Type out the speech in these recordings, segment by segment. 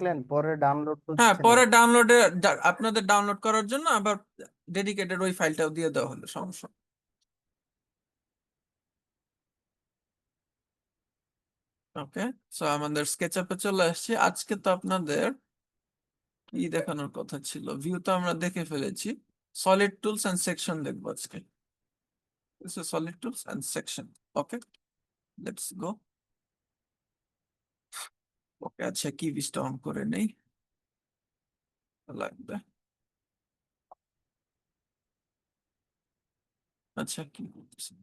দেখলেন পরে ডাউনলোড হ্যাঁ, করছিলেন? পরে আপনাদের ডাউনলোড করার জন্য আবার ডেডিকেটেড ওই ফাইলটাও দিয়ে দেওয়া হলো, সমস্যা নেই। ওকে, সো আমাদের স্কেচআপে চলে আসছি। আজকে তো আপনাদের কি দেখানোর কথা ছিল, ভিউ তো আমরা দেখে ফেলেছি, সলিড টুলস এন্ড সেকশন দেখবো আজকে। Solid tools and section. Okay, let's go. Okay, আচ্ছা কি বিস্টা অন করে নেই লাগবে। আচ্ছা কি বলতেছে,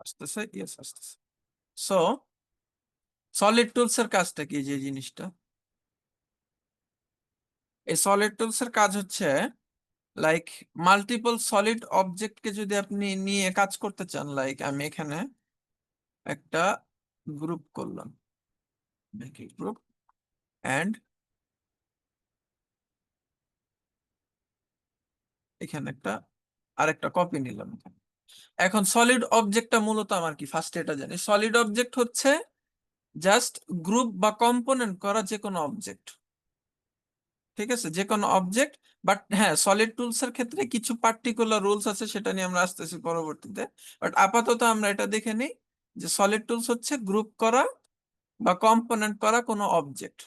আসতেছে, ইয়েস আসতেছে। সো সলিড টুলস এর কাজটা কি, যে জিনিসটা, এই সলিড টুলস এর কাজ হচ্ছে লাইক মাল্টিপল সলিড অবজেক্টকে যদি আপনি নিয়ে কাজ করতে চান, লাইক আমি এখানে একটা গ্রুপ করলাম, গ্রুপ এন্ড এখানে একটা আরেকটা কপি নিলাম। এখন সলিড অবজেক্টটা মূলত আমার কি, ফার্স্ট এটা জানি, সলিড অবজেক্ট হচ্ছে জাস্ট গ্রুপ বা কম্পোনেন্ট করা যে কোনো অবজেক্ট। ঠিক আছে, যে কোনো অবজেক্ট। বাট হ্যাঁ, সলিড টুলস এর ক্ষেত্রে কিছু পার্টিকুলার রুলস আছে, সেটা নিয়ে আমরা আসতেছি পরবর্তীতে। বাট আপাতত আমরা এটা দেখে নিই যে সলিড টুলস হচ্ছে গ্রুপ করা বা কম্পোনেন্ট করা কোনো অবজেক্ট।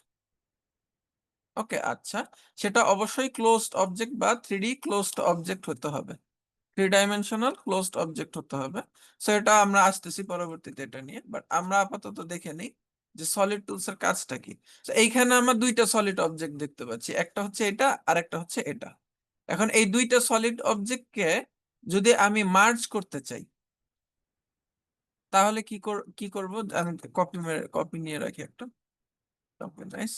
ওকে, আচ্ছা, সেটা অবশ্যই ক্লোজড অবজেক্ট বা 3D ক্লোজড অবজেক্ট হতে হবে, 3 ডাইমেনশনাল ক্লোজড অবজেক্ট হতে হবে। সো এটা আমরা আসতেছি পরবর্তীতে এটা নিয়ে, বাট আমরা আপাতত দেখে নিই যে সলিড টুলস এর কাজটা কি। তো এইখানে আমরা দুইটা সলিড অবজেক্ট দেখতে পাচ্ছি, একটা হচ্ছে এটা আর একটা হচ্ছে এটা। এখন এই দুইটা সলিড অবজেক্টকে যদি আমি মার্জ করতে চাই, তাহলে কি করব, আমি কপি নিয়ে রাখি একটা, নাইস,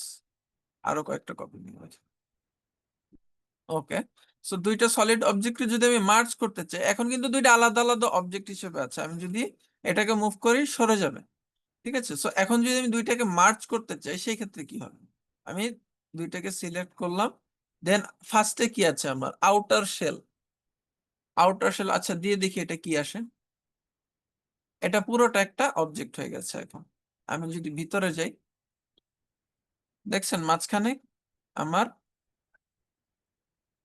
আরো কয়েকটা কপি নিয়ে রাখি। ওকে, সো দুইটা সলিড অবজেক্টকে যদি আমি মার্জ করতে চাই, এখন কিন্তু দুইটা আলাদা আলাদা অবজেক্ট হিসেবে আছে, আমি যদি এটাকে মুভ করি সরে যাবে। ঠিক আছে, সো এখন যদি আমি দুইটাকে মার্জ করতে চাই, সেই ক্ষেত্রে কি হবে, আমি দুইটাকে সিলেক্ট করলাম, দেন ফার্স্টে কি আছে আমার, আউটার শেল। আউটার শেল, আচ্ছা দিয়ে দেখি এটা কি আসে। এটা পুরোটা একটা অবজেক্ট হয়ে গেছে। এখন আমি যদি ভিতরে যাই, দেখছেন মাঝখানে আমার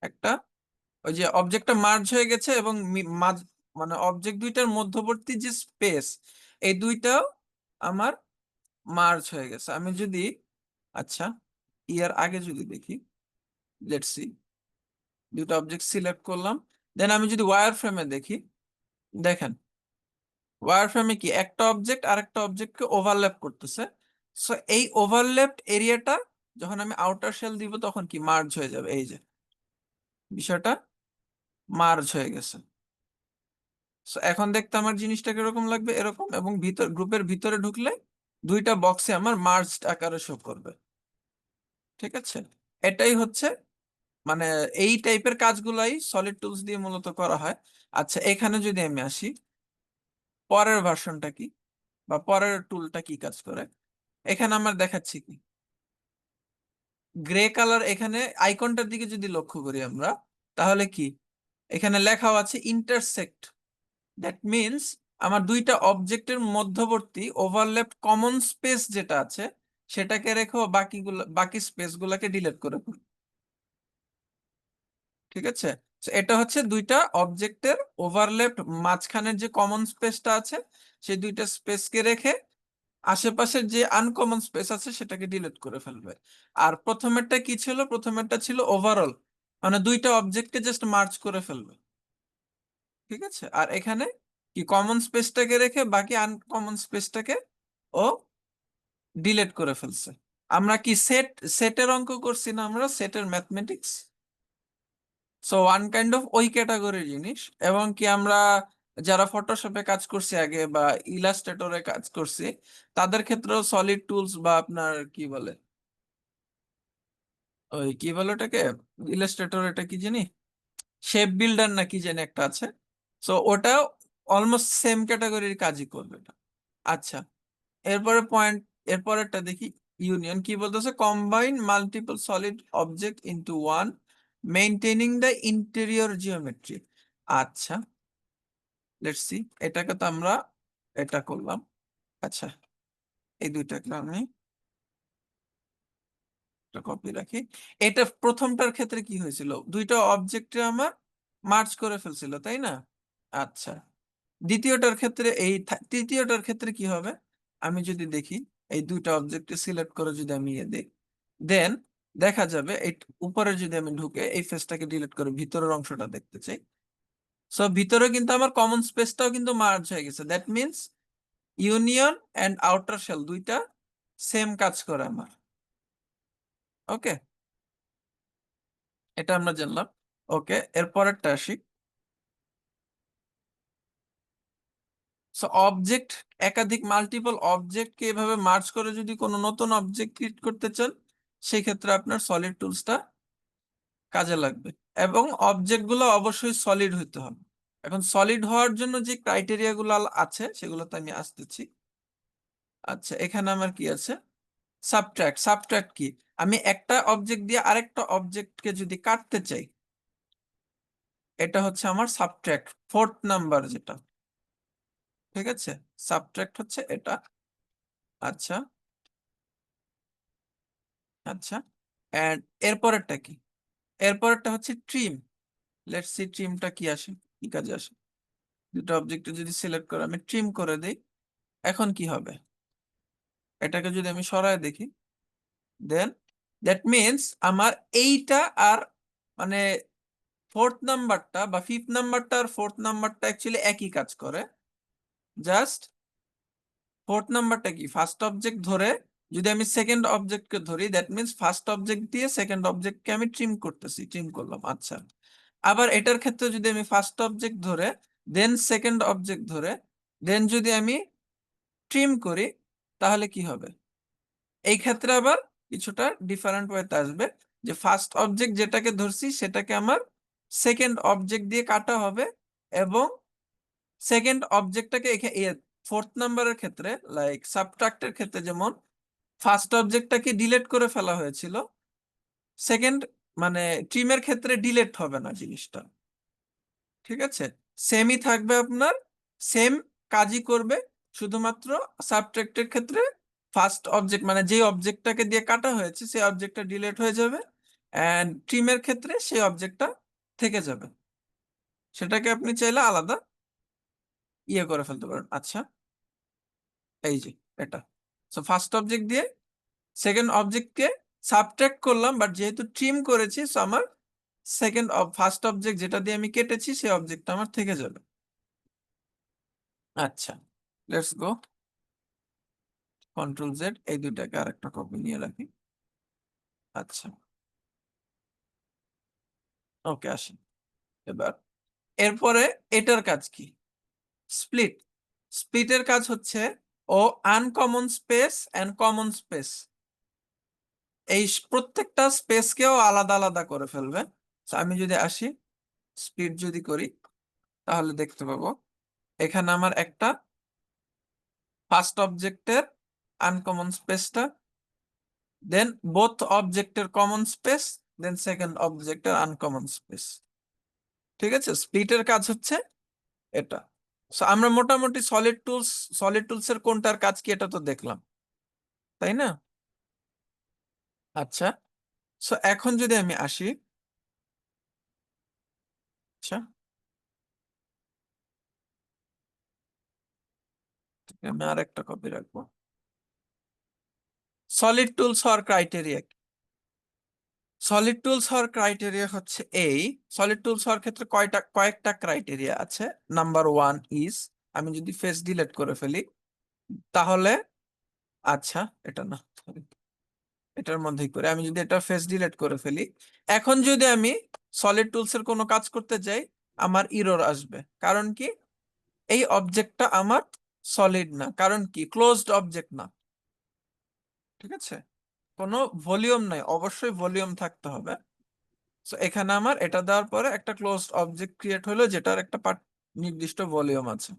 একটা ওই যে অবজেক্টটা মার্জ হয়ে গেছে, এবং মানে অবজেক্ট দুইটার মধ্যবর্তী যে স্পেস, এই দুইটাও আমার মার্জ হয়ে গেছে। আমি যদি, আচ্ছা ইয়ার আগে যদি দেখি, লেটস সি, দুটো অবজেক্ট সিলেক্ট করলাম, দেন আমি যদি ওয়্যার ফ্রেমে দেখি, দেখেন ওয়্যার ফ্রেমে কি একটা অবজেক্ট আর একটা অবজেক্টকে ওভারল্যাপ করতেছে। সো এই ওভারল্যাপড এরিয়াটা যখন আমি আউটার শেল দিব, তখন কি মার্জ হয়ে যাবে, এই যে বিষয়টা মার্জ হয়ে গেছে। So, এখন দেখতে আমার জিনিসটা কিরকম লাগবে, এরকম, এবং গ্রুপের ভিতরে ঢুকলে দুইটা বক্সে আমার মার্জড আকারে শো করবে। ঠিক আছে, এটাই হচ্ছে মানে এই টাইপের কাজগুলাই সলিড টুলস দিয়ে মূলত করা হয়। আচ্ছা, এখানে যদি আমি আসি, পরের ভার্সনটা কি বা পরের টুলটা কি কাজ করে, এখানে আমার দেখাচ্ছি কি, গ্রে কালার, এখানে আইকনটার দিকে যদি লক্ষ্য করি আমরা, তাহলে কি এখানে লেখাও আছে ইন্টারসেক্ট। দ্যাট মিনস আমার দুইটা অবজেক্টের মধ্যবর্তী ওভারল্যাপ কমন স্পেস যেটা আছে, সেটাকে রেখে বাকি স্পেস গুলাকে ডিলিট করে ফেলি। ঠিক আছে, তো এটা হচ্ছে দুইটা অবজেক্টের ওভারল্যাপ মাঝখানের যে কমন স্পেসটা আছে, সেই দুইটা স্পেসকে রেখে আশেপাশের যে আনকমন স্পেস আছে সেটাকে ডিলিট করে ফেলবে। আর প্রথমেরটা কি ছিল, প্রথমেরটা ছিল ওভারঅল, মানে দুইটা অবজেক্টকে জাস্ট মার্জ করে ফেলবে। ঠিক আছে, আর এখানে কি কমন স্পেসটাকে রেখে বাকি আনকমন স্পেসটাকে ও ডিলিট করে ফেলছে। আমরা কি সেটের অঙ্ক করছি না, আমরা সেটের mathematics. So one kind of ওই ক্যাটাগরির জিনিস। এবং কি আমরা যারা ফটোশপে কাজ করছি আগে বা ইলাস্ট্রেটরে কাজ করছি, তাদের ক্ষেত্রেও সলিড টুলস বা আপনার কি বলে, ওই কি বলে ওটাকে, ইলাস্ট্রেটর, এটা কি জানি, শেপ বিল্ডার না কি জানি একটা আছে। সো ওটাও অলমোস্ট সেম ক্যাটাগরির কাজই করবে এটা। আচ্ছা, এরপরে পয়েন্ট, এরপরেরটা দেখি, ইউনিয়ন কি বলতেছে, combine multiple solid object into one, maintaining the interior geometry. আচ্ছা, লেটস সি, এটাকে তো আমরা এটা করলাম। আচ্ছা, এই দুইটাকে আমি একটা কপি রাখি। এটা প্রথমটার ক্ষেত্রে কি হয়েছিল, দুইটা অবজেক্টে আমার মার্জ করে ফেলছিল, তাই না? আচ্ছা, দ্বিতীয়টার ক্ষেত্রে তৃতীয়টার ক্ষেত্রে কি হবে, আমি যদি দেখি এই দুইটা অবজেক্টে সিলেক্ট করে যদি আমি দিই, দেন দেখা যাবে এই উপরে যদি আমি ঢুকে এই ফেসটাকে ডিলিট করে ভিতরের অংশটা দেখতে চাই, সো ভিতরে কিন্তু আমার কমন স্পেসটাও কিন্তু মার্জ হয়ে গেছে। That means union and outer shell দুইটা সেম কাজ করে আমার। ওকে, এটা আমরা জানলাম। ওকে, এরপরেরটা আসি। সো অবজেক্ট, একাধিক মাল্টিপল অবজেক্টকে এভাবে মার্জ করে যদি কোনো নতুন অবজেক্ট ক্রিয়েট করতে চান, সেই ক্ষেত্রে আপনার সলিড টুলসটা কাজে লাগবে, এবং অবজেক্ট গুলো অবশ্যই সলিড হতে হবে। এখন সলিড হওয়ার জন্য যে ক্রাইটেরিয়া গুলো আছে সেগুলোতে আমি আসতেছি। আচ্ছা, এখানে আমার কি আছে, সাবট্রাক্ট। সাবট্রাক্ট কি, আমি একটা অবজেক্ট দিয়ে আরেকটা অবজেক্টকে যদি কাটতে চাই, এটা হচ্ছে আমার সাবট্রাক্ট, ফোর্থ নাম্বার যেটা। ঠিক আছে, সাবট্রাক্ট হচ্ছে এটা। আচ্ছা, আচ্ছা, এন্ড এরপরেরটা কি, এরপরেরটা হচ্ছে ট্রিম। লেটস সি ট্রিমটা কি আসে, কি কাজে আসে। দুটো অবজেক্ট যদি সিলেক্ট করে আমি ট্রিম করে দেই, এখন কি হবে, এটাকে যদি আমি সরায় দেখি, দেন দ্যাট মিনস আমার এইটা আর মানে ফোর্থ নাম্বারটা বা ফিফথ নাম্বারটা আর ফোর্থ নাম্বারটা অ্যাকচুয়ালি একই কাজ করে। জাস্ট ফোর্থ নাম্বারটা কি, ফার্স্ট অবজেক্ট ধরে যদি আমি সেকেন্ড অবজেক্টকে ধরি, দ্যাট মিনস ফার্স্ট অবজেক্ট দিয়ে সেকেন্ড অবজেক্টকে আমি ট্রিম করতেছি, ট্রিম করলাম। আচ্ছা, আবার এটার ক্ষেত্রে যদি আমি ফার্স্ট অবজেক্ট ধরে দেন সেকেন্ড অবজেক্ট ধরে দেন যদি আমি ট্রিম করি, তাহলে কি হবে, এই ক্ষেত্রে আবার কিছুটা ডিফারেন্ট ওয়েতে আসবে, যে ফার্স্ট অবজেক্ট যেটাকে ধরছি সেটাকে আমার সেকেন্ড অবজেক্ট দিয়ে কাটা হবে, এবং সেকেন্ড অবজেক্টটাকে ফোর্থ নাম্বারের ক্ষেত্রে লাইক সাবট্রাক্টের ক্ষেত্রে যেমন ফার্স্ট অবজেক্টটাকে ডিলিট করে ফেলা হয়েছিল, সেকেন্ড মানে ট্রিমের ক্ষেত্রে ডিলিট হবে না জিনিসটা। ঠিক আছে, সেমই থাকবে আপনার, সেম কাজই করবে, শুধুমাত্র সাবট্রাক্টের ক্ষেত্রে ফার্স্ট অবজেক্ট মানে যে অবজেক্টটাকে দিয়ে কাটা হয়েছে সেই অবজেক্টটা ডিলিট হয়ে যাবে, এন্ড ট্রিমের ক্ষেত্রে সেই অবজেক্টটা থেকে যাবে, সেটাকে আপনি চাইলে আলাদা ইয়ে করে ফেলতে পারেন। আচ্ছা, এই যে এটা, সো ফার্স্ট অবজেক্ট দিয়ে সেকেন্ড অবজেক্টকে সাবট্রাক্ট করলাম, বাট যেহেতু ট্রিম করেছি সো আমার সেকেন্ড ফার্স্ট অবজেক্ট যেটা দিয়ে আমি কেটেছি সেই অবজেক্টটা আমার থেকে যাবে। আচ্ছা, লেটস গো, কন্ট্রোল জেড, এই দুইটাকে আরেকটা কপি নিয়ে রাখি। আচ্ছা, ওকে, আসি এবার। এরপরে এটার কাজ কি, স্প্লিট। স্প্লিটের কাজ হচ্ছে ও uncommon space and common space, এই প্রত্যেকটা স্পেসকেও আলাদা আলাদা করে ফেলবে। So, আমি যদি আসি স্প্লিট যদি করি, তাহলে দেখতে পাবো এখানে আমার একটা ফার্স্ট অবজেক্টের আনকমন স্পেসটা, দেন বোথ অবজেক্টের কমন স্পেস, দেন সেকেন্ড অবজেক্টের আনকমন স্পেস। ঠিক আছে, স্প্লিটের কাজ হচ্ছে এটা। সো আমরা মোটামুটি সলিড টুলস এর কোনটার কাজ কি এটা তো দেখলাম, তাই না? আচ্ছা, সো এখন যদি আমি আসি, আচ্ছা, আমি আর একটা কপি রাখবো। সলিড টুলস হওয়ার ক্রাইটেরিয়া, সলিড টুলস হওয়ার ক্রাইটেরিয়া হচ্ছে এই, সলিড টুলস হওয়ার ক্ষেত্রে কয়েকটা ক্রাইটেরিয়া আছে। নাম্বার ওয়ান ইজ, আমি যদি ফেস ডিলিট করে ফেলি তাহলে, আচ্ছা এটা না, sorry, এটার মধ্যেই করে আমি যদি এটা ফেস ডিলিট করে ফেলি, এখন যদি আমি সলিড টুলস এর কোনো কাজ করতে যাই, আমার ইরর আসবে। কারণ কি, এই অবজেক্টটা আমার সলিড না, কারণ কি ক্লোজড অবজেক্ট না। ঠিক আছে, কোনো ভলিউম নাই, অবশ্যই ভলিউম থাকতে হবে। সো এখানে আমার এটা দেওয়ার পরে একটা ক্লোজড অবজেক্ট ক্রিয়েট হলো যেটার একটা নির্দিষ্ট ভলিউম আছে।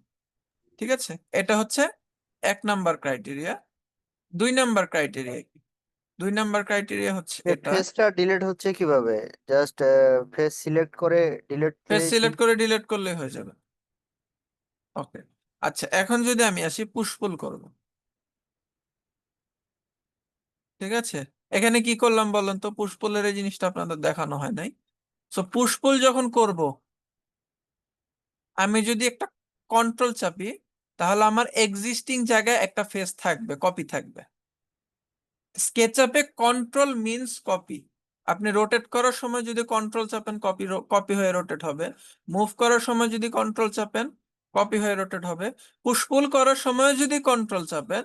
ঠিক আছে, এটা হচ্ছে এক নাম্বার ক্রাইটেরিয়া। দুই নাম্বার ক্রাইটেরিয়া কি, দুই নাম্বার ক্রাইটেরিয়া হচ্ছে এটা, ফেসটা ডিলিট হচ্ছে কিভাবে? জাস্ট ফেস সিলেক্ট করে ডিলিট ফেস দিয়ে সিলেক্ট করে ডিলিট করলে হয়ে যাবে। ওকে। আচ্ছা, এখন যদি আমি আসি পুশ পুল করব, ঠিক আছে? এখানে কি করলাম বলেন তো, পুশ পুলের এই জিনিসটা আপনাদের দেখানো হয় নাই। সো পুশ পুল যখন করব, আমি যদি একটা কন্ট্রোল চাপি, তাহলে আমার এক্সিস্টিং জায়গায় একটা ফেস থাকবে, কপি থাকবে। স্কেচআপে কন্ট্রোল মিন্স কপি। আপনি রোটেট করার সময় যদি কন্ট্রোল চাপেন, কপি কপি হয়ে রোটেট হবে। মুভ করার সময় যদি কন্ট্রোল চাপেন, কপি হয়ে রোটেট হবে। পুশ পুল করার সময় যদি কন্ট্রোল চাপেন,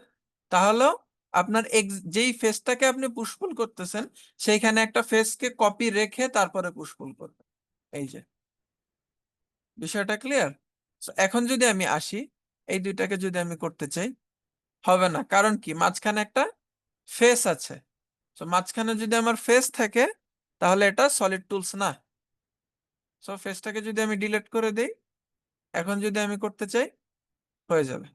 তাহলেও আপনার যেই ফেসটাকে আপনি পুশ পুল করতেছেন, সেইখানে একটা ফেসকে কপি রেখে তারপরে পুশ পুল করবেন। এই যে বিষয়টা ক্লিয়ার। এখন যদি আমি আসি, এই দুইটাকে যদি আমি করতে চাই, হবে না। কারণ কি, মাঝখানে একটা ফেস আছে। তো মাঝখানে যদি আমার ফেস থাকে, তাহলে এটা সলিড টুলস না। সো ফেসটাকে যদি আমি ডিলিট করে দেই, এখন যদি আমি করতে চাই, হয়ে যাবে।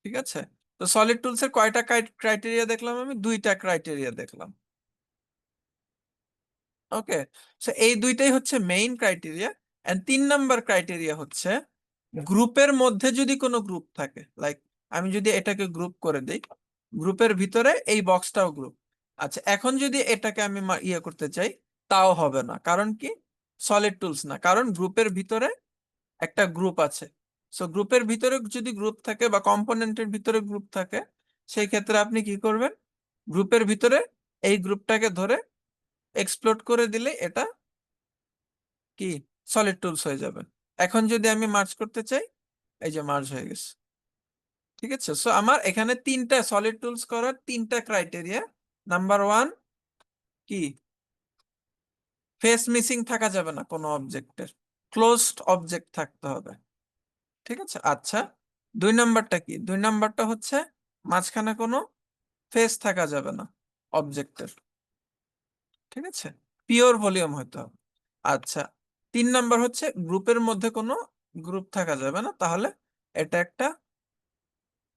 ঠিক আছে? তো সলিড টুলস এর কয়টা ক্রাইটেরিয়া দেখলাম? আমি দুইটা ক্রাইটেরিয়া দেখলাম। ওকে। সো এই দুইটাই হচ্ছে main criteria. And 3 number criteria হচ্ছে, গ্রুপের মধ্যে যদি কোনো গ্রুপ থাকে, লাইক আমি যদি এটাকে গ্রুপ করে দেই, গ্রুপের ভিতরে এই বক্সটাও গ্রুপ। আচ্ছা, এখন যদি এটাকে আমি ইয়ে করতে চাই, তাও হবে না। কারণ কি? সলিড টুলস না, কারণ গ্রুপের ভিতরে একটা গ্রুপ আছে। সো গ্রুপের ভিতরে যদি গ্রুপ থাকে বা কম্পোনেন্টের ভিতরে গ্রুপ থাকে, সেই ক্ষেত্রে আপনি কি করবেন? গ্রুপের ভিতরে এই গ্রুপটাকে ধরে এক্সপ্লোড করে দিলে এটা কি, সলিড টুলস হয়ে যাবে। এখন যদি আমি মার্জ করতে চাই, এই যে মার্জ হয়ে গেছে। ঠিক আছে? সো আমার এখানে তিনটা সলিড টুলস করার তিনটা ক্রাইটেরিয়া। নাম্বার ওয়ান, কি, ফেস মিসিং থাকা যাবে না কোনো অবজেক্টের, ক্লোজড অবজেক্ট থাকতে হবে। ঠিক আছে? আচ্ছা, 2 নাম্বারটা কি? 2 নাম্বারটা হচ্ছে, মাঝখানে কোনো ফেস থাকা যাবে না অবজেক্টের। ঠিক আছে? পিওর ভলিউম হতে হবে। আচ্ছা, 3 নাম্বার হচ্ছে, গ্রুপের মধ্যে কোনো গ্রুপ থাকা যাবে না, তাহলে এটা একটা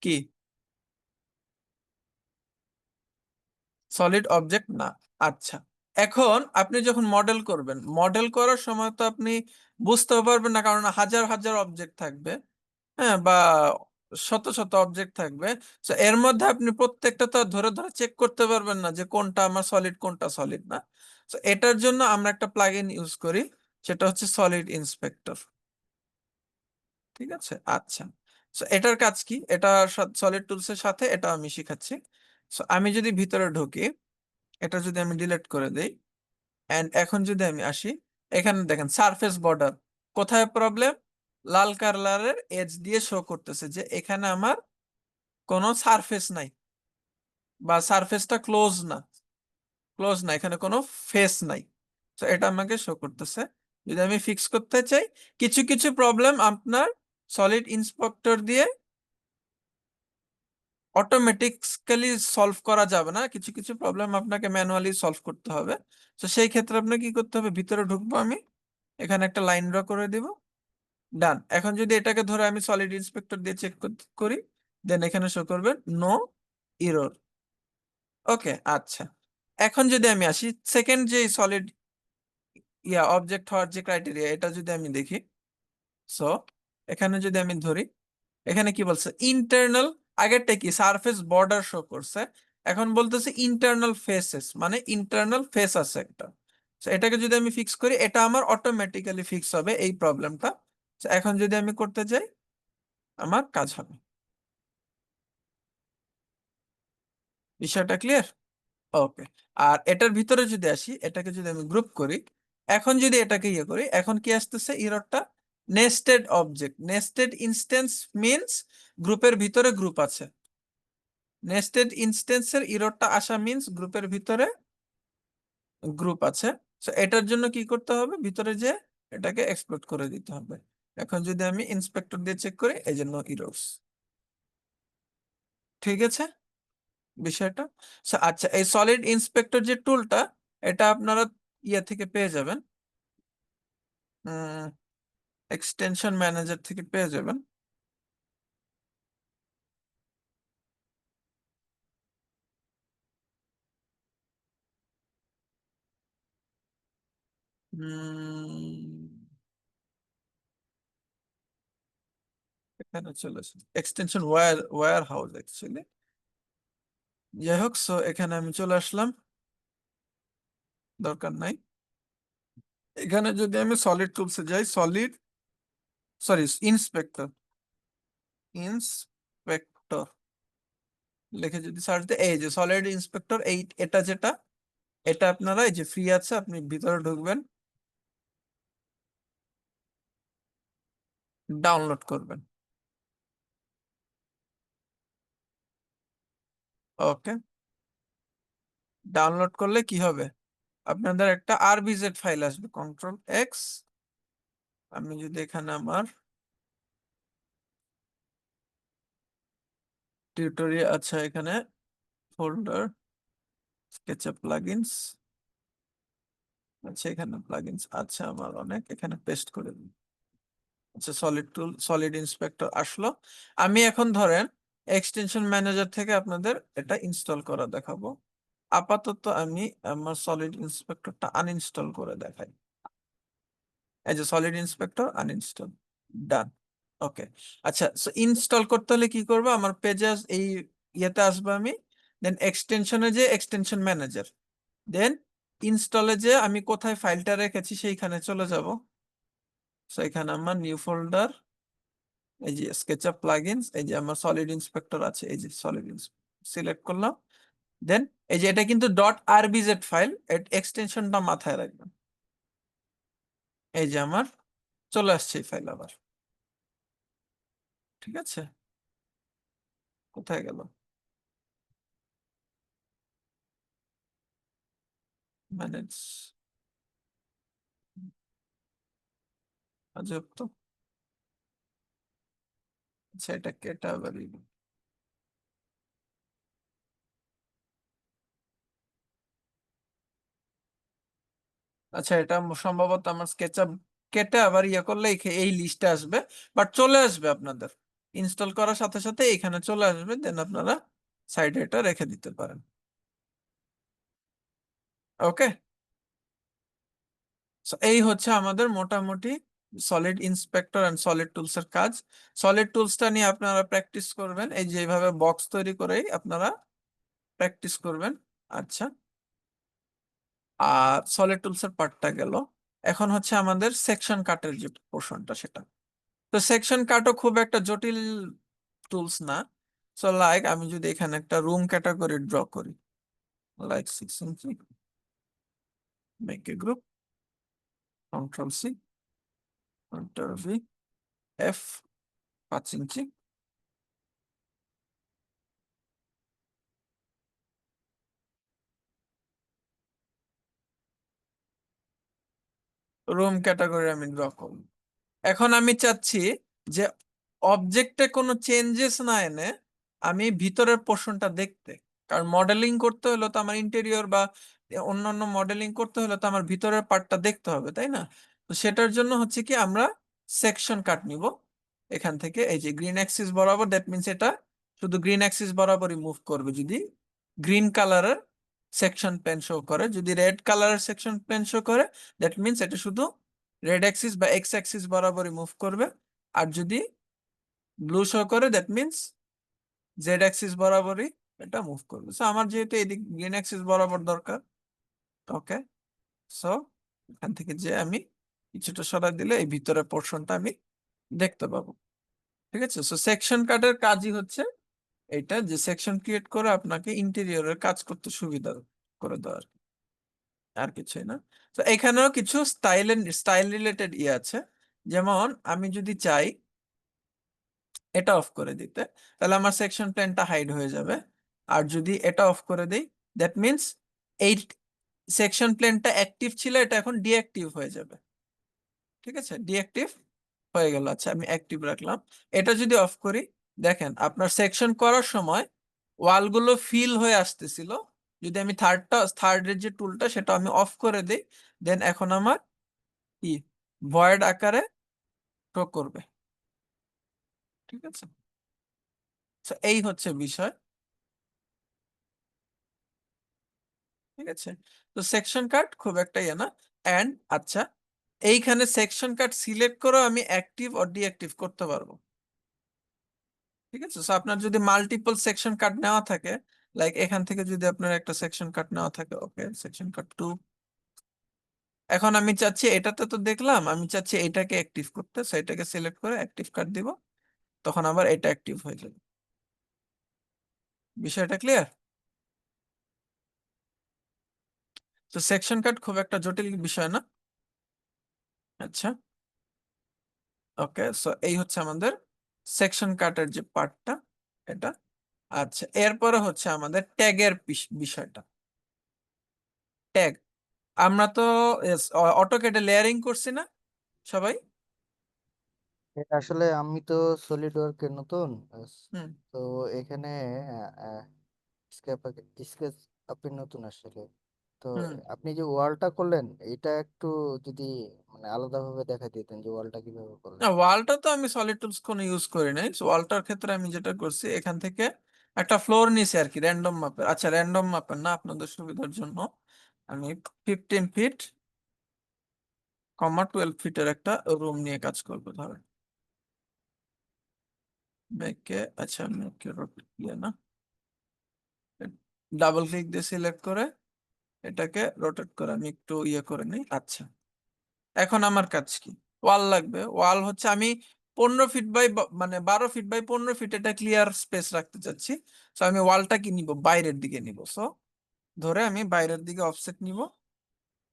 কি, সলিড অবজেক্ট না। আচ্ছা, এখন আপনি যখন মডেল করবেন, মডেল করার সময় তো আপনি বুঝতে পারবেন না, কারণ হাজার হাজার অবজেক্ট থাকবে। হ্যাঁ, বা শত শত অবজেক্ট থাকবে। তো এর মধ্যে আপনি প্রত্যেকটা তো আর ধরে ধরে চেক করতে পারবেন না যে কোনটা আমার সলিড, কোনটা সলিড না। তো এটার জন্য আমরা একটা প্লাগইন ইউজ করি, সেটা হচ্ছে সলিড ইন্সপেক্টর। ঠিক আছে? আচ্ছা, তো এটার কাজ কি, এটা সলিড টুলস এর সাথে এটা আমি শিখাচ্ছি। তো আমি যদি ভিতরে ঢুকি, এটা যদি আমি ডিলিট করে দেই, এন্ড এখন যদি আমি আসি, এখানে দেখেন সারফেস বর্ডার কোথায় প্রবলেম, লাল কালারের এজ দিয়ে শো করতেছে যে এখানে আমার কোনো সারফেস নাই, বা সারফেসটা ক্লোজ না। ক্লোজ না, এখানে কোনো ফেস নাই। তো এটা আমাকে শো করতেছে। যদি আমি ফিক্স করতে চাই, কিছু কিছু প্রবলেম আপনার সলিড ইন্সপেক্টর দিয়ে অটোমেটিক্যালি সলভ করা যাবে না, কিছু কিছু প্রবলেম আপনাকে ম্যানুয়ালি সলভ করতে হবে। তো সেই ক্ষেত্রে আপনাকে কি করতে হবে, ভিতরে ঢুকবো আমি, এখানে একটা লাইন ড্র করে দিব। ডান। এখন যদি এটাকে ধরে আমি সলিড ইন্সপেক্টর দিয়ে চেক করি, দেন এখানে শো করবে নো এরর। ওকে। আচ্ছা, এখন যদি আমি আসি সেকেন্ড যে সলিড অবজেক্ট হওয়ার যে ক্রাইটেরিয়া, এটা যদি আমি দেখি, সো এখানে যদি আমি ধরি, এখানে কি বলছে, ইন্টারনাল। আগেরটা কি, সারফেস বর্ডার শো করছে, এখন বলতেছে ইন্টারনাল ফেসেস, মানে ইন্টারনাল ফেস আছে একটা। So এটাকে যদি আমি ফিক্স করি, এটা আমার অটোমেটিক্যালি ফিক্স হবে এই প্রবলেমটা। এখন যদি আমি করতে যাই, আমার কাজ হবে। বিষয়টা ক্লিয়ার? ওকে। আর এটার ভিতরে যদি আসি, এটাকে যদি আমি গ্রুপ করি, এখন যদি এটাকে ইয়ে করি, এখন কি আসতেছে এররটা, nested object, nested instance means গ্রুপের ভিতরে গ্রুপ আছে। নেস্টেড ইনস্ট্যান্সের এররটা আসা মিন্স গ্রুপের ভিতরে গ্রুপ আছে। সো এটার জন্য কি করতে হবে, ভিতরে যে এটাকে এক্সপ্লোর করে দিতে হবে। এখন যদি আমি ইন্সপেক্টর দিয়ে চেক করি, এই জন্য ইরর্স। ঠিক আছে বিষয়টা? আচ্ছা, এই সলিড ইন্সপেক্টর যে টুলটা, এটা আপনারা ইয়ে থেকে পেয়ে যাবেন, এক্সটেনশন ম্যানেজার থেকে পেয়ে যাবেন। উম, এখানে চলে আসে এক্সটেনশন ওয়্যার হাউস অ্যাকচুয়ালি। যাই হোক, সো এখানে আমি চলে আসলাম, দরকার নাই। এখানে যদি আমি সলিড টুলসে যাই, সরি ইন্সপেক্টর, ইন্সপেক্টর লিখে যদি সার্চ দিই, এই যে সলিড ইন্সপেক্টর, এটা যেটা, এটা আপনারা এই যে ফ্রি আছে, আপনি ভিতরে ঢুকবেন, ডাউনলোড করবেন। ওকে, ডাউনলোড করলে কি হবে, আপনাদের একটা আরবিজেড ফাইল আসবে, কন্ট্রোল এক্স। আমি যদি এখানে আমার টিউটোরিয়াল, আচ্ছা এখানে ফোল্ডার স্কেচআপ প্লাগইনস, আচ্ছা এখানে প্লাগইনস, আচ্ছা আমার অনেক, এখানে পেস্ট করে দিই। আচ্ছা সলিড ইন্সপেক্টর আসলো। আমি এখন ধরেন এক্সটেনশন ম্যানেজার থেকে আপনাদের এটা ইনস্টল করা দেখাবো। আপাতত আমি আমার সলিড ইন্সপেক্টরটা আনইনস্টল করে দেখাই। এই যে সলিড ইন্সপেক্টর আনইনস্টল, ডান। ওকে, আচ্ছা, সো ইনস্টল করতে হলে কি করবো, আমার পেজে এই ইয়েতে আসবো আমি, দেন এক্সটেনশনে যে এক্সটেনশন ম্যানেজার, দেন ইনস্টলে যে আমি কোথায় ফাইলটা রেখেছি সেইখানে চলে যাব। সো এখানে আমার নিউ ফোল্ডার, এই যে স্কেচআপ প্লাগইনস, এই যে আমার সলিড ইন্সপেক্টর আছে, এই যে সলিড সিলেক্ট করলাম। দেন এই যে এটা কিন্তু ডট আরবিজেড ফাইল, এক্সটেনশনটা মাথায় রাখবেন। এই যে আমার চলে আসছে এই ফাইল আবার, ঠিক আছে, কোথায় গেল, ম্যানেজ, আজব তো। আচ্ছা এটা কেটা আবার আচ্ছা এটা সম্ভবত আমার স্কেচআপ কেটে আবার ইয়ে করলে এই লিস্টে আসবে, বাট চলে আসবে আপনাদের ইনস্টল করার সাথে সাথে এখানে চলে আসবে, দেন আপনারা সাইডে এটা রেখে দিতে পারেন। ওকে, এই হচ্ছে আমাদের মোটামুটি solid inspector and solid tools এর কাজ। সলিড টুলসটা নিয়ে আপনারা প্র্যাকটিস করবেন, এই যে এইভাবে বক্স তৈরি করেই আপনারা প্র্যাকটিস করবেন। আচ্ছা, আর সলিড টুলস এর পার্টটা গেল, এখন হচ্ছে আমাদের সেকশন কাটের যে পোর্শনটা সেটা। তো সেকশন কাটও খুব একটা জটিল টুলস না। সো লাইক আমি যদি এখানে একটা রুম ক্যাটাগরি ড্র করি, like 6 inch, make a group, control C, control V, F, 5 inch, room category আমি ড্র করব। এখন আমি চাচ্ছি যে অবজেক্টে কোনো চেঞ্জেস না এনে আমি ভিতরের পোর্শনটা দেখতে, কারণ মডেলিং করতে হলে তো আমার ইন্টেরিয়র বা অন্যান্য মডেলিং করতে হলে তো আমার ভিতরের পার্টটা দেখতে হবে, তাই না? তো সেটার জন্য হচ্ছে কি আমরা সেকশন কাট নিব এখান থেকে, এই যে গ্রিন অ্যাক্সিস বরাবর, দ্যাট মিনস এটা শুধু গ্রিন অ্যাক্সিস বরাবরই মুভ করবে যদি গ্রিন কালারের সেকশন প্লেন শো করে, যদি রেড কালারের সেকশন প্লেন শো করে দ্যাট মিনস এটা শুধু রেড অ্যাক্সিস বা এক্স অ্যাক্সিস বরাবরই মুভ করবে। আর যদি ব্লু শো করে দ্যাট মিনস জেড অ্যাক্সিস বরাবরই এটা মুভ করবে। সো আমার যেহেতু এদিক গ্রিন অ্যাক্সিস বরাবর দরকার, ওকে, সো এখান থেকে যে আমি কিছুটা সরাই দিলে এই ভিতরের পোর্শনটা আমি দেখতে পাবো। ঠিক আছে, সো সেকশন কাটের কাজই হচ্ছে এইটা, যে সেকশন ক্রিয়েট করে আপনাকে ইন্টেরিয়রের কাজ করতে সুবিধা করে দেওয়া, আর কিছুই না। তো এখানেও কিছু স্টাইল রিলেটেড ইয়ে আছে, যেমন আমি যদি চাই এটা অফ করে দিতে, তাহলে আমার সেকশন প্ল্যানটা হাইড হয়ে যাবে। আর যদি এটা অফ করে দেই দ্যাট মিনস এই সেকশন প্ল্যানটা অ্যাক্টিভ ছিল, এটা এখন ডিঅ্যাক্টিভ হয়ে যাবে। ঠিক আছে, ডিঅ্যাক্টিভ হয়ে গেল। আচ্ছা আমি অ্যাক্টিভ রাখলাম। এটা যদি অফ করি, দেখেন আপনার সেকশন করার সময় ওয়ালগুলো ফিল হয়ে আসতেছিল, যদি আমি থার্ডের যে টুলটা সেটা আমি অফ করে দিই, দেন এখন আমার কি ভয়েড আকারে শো করবে। ঠিক আছে, তো এই হচ্ছে বিষয়। ঠিক আছে, তো সেকশন কাট খুব একটা ইয়ে না। এন্ড আচ্ছা, এইখানে সেকশন কাট সিলেক্ট করে আমি অ্যাক্টিভ ও ডিঅ্যাক্টিভ করতে পারবো। ঠিক আছে, সো আপনার যদি মাল্টিপল সেকশন কাট নেওয়া থাকে, লাইক এখান থেকে যদি আপনার একটা সেকশন কাট নেওয়া থাকে, ওকে, সেকশন কাট 2। এখন আমি চাচ্ছি, এটাতে তো দেখলাম, আমি চাচ্ছি এটাকে অ্যাক্টিভ করতে, সো এটাকে সিলেক্ট করে অ্যাক্টিভ কাট দিব, তখন আবার এটা অ্যাক্টিভ হয়ে যাবে। বিষয়টা ক্লিয়ার? তো সেকশন কাট খুব একটা জটিল বিষয় না। আচ্ছা, ওকে, সো এই হচ্ছে আমাদের সেকশন কাটের যে পার্টটা, এটা। আচ্ছা, এরপরে হচ্ছে আমাদের ট্যাগের বিষয়টা। ট্যাগ, আমরা তো অটোক্যাডে লেয়ারিং করছি না সবাই? আসলে আমি তো সলিড ওয়ার্কে নতুন হুম। তো এখানে স্কেচ স্কেচ আপনি নতুন আসলে। তো হুম। আপনি যে ওয়ালটা করলেন এটা একটু যদি মানে আলাদাভাবে দেখাই দিতেন যে ওয়ালটা কিভাবে না, করলেন। ওয়ালটা তো আমি সলিড টুলস কোনো ইউজ করি নাই, ওয়ালটার ক্ষেত্রে আমি যেটা করছি, এখান থেকে একটা ফ্লোর নিছি আর কি, র্যান্ডম মাপের। আচ্ছা, র্যান্ডম মাপের না, আপনাদের সুবিধার জন্য আমি 15 ফিট, 12 ফিটের একটা রুম নিয়ে কাজ করবো ধরেন। মেকে, আচ্ছা মেকে রোটেট দিয়ে না, ডাবল ক্লিক দিয়ে সিলেক্ট করে এটাকে রোটেট করে আমি একটু ইয়ে করে নিই। আচ্ছা, এখন আমার কাজ কি? ওয়াল লাগবে। ওয়াল হচ্ছে আমি 15 ফিট বাই, মানে 12 ফিট বাই 15 ফিট, এটা ক্লিয়ার স্পেস রাখতে চাচ্ছি। তো আমি ওয়ালটা কি নিব, বাইরের দিকে নিব। সো ধরে আমি বাইরের দিকে অফসেট নিব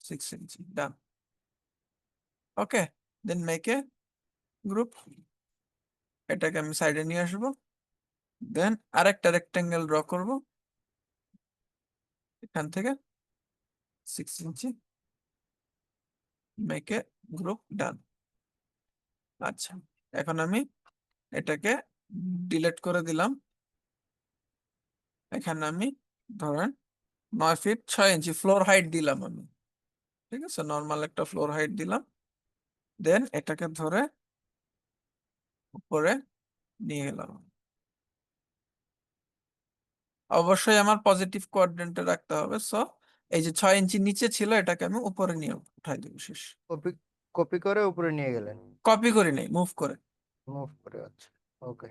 6 ইঞ্চি, ডান। ওকে, দেন মেক এ গ্রুপ, এটাকে আমি সাইডে নিয়ে আসবো। দেন আরেকটা রেক্টেঙ্গেল ড্র করব এখান থেকে 6 ইঞ্চি, মেক এ গ্রুপ, ডান। আচ্ছা, এখন আমি এটাকে ডিলিট করে দিলাম। এখানে আমি ধরেন 9 ফিট 6 ইঞ্চি ফ্লোর হাইট দিলাম আমি। ঠিক আছে, নর্মাল একটা ফ্লোর হাইট দিলাম। দেন এটাকে ধরে উপরে নিয়ে গেলাম। অবশ্যই আমার পজিটিভ কোয়াড্রেন্টে রাখতে হবে। সো এই যে 6 ইঞ্চি নিচে ছিল, এটাকে আমি উপরে নিয়ে উঠাই দেবো, শেষ। কপি কপি করে উপরে নিয়ে গেলেন। কপি করি নাই, মুভ করে। মুভ করে, আচ্ছা। ওকে।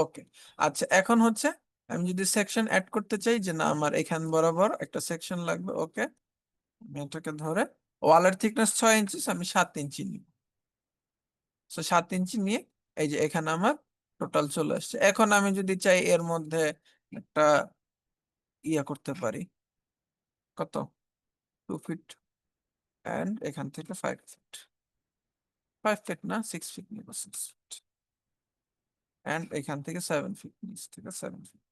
ওকে। আচ্ছা, এখন হচ্ছে আমি যদি সেকশন অ্যাড করতে চাই, যে না আমার এখান বরাবর একটা সেকশন লাগবে, ওকে, আমি এটাকে ধরে, ওয়ালের থিকনেস 6 ইঞ্চি, আমি 7 ইঞ্চি নিব। 7 ইঞ্চি নিয়ে এই যে এখানে আমার টোটাল চলে আসছে। এখন আমি যদি চাই এর মধ্যে একটা ইয়া করতে পারি, কত, 2 ফিট, অ্যান্ড এখান থেকে 5 ফিট, 5 ফিট না, 6 ফিট নিব, 6 ফিট, অ্যান্ড এখান থেকে 7 ফিট, নিচ থেকে 7 ফিট।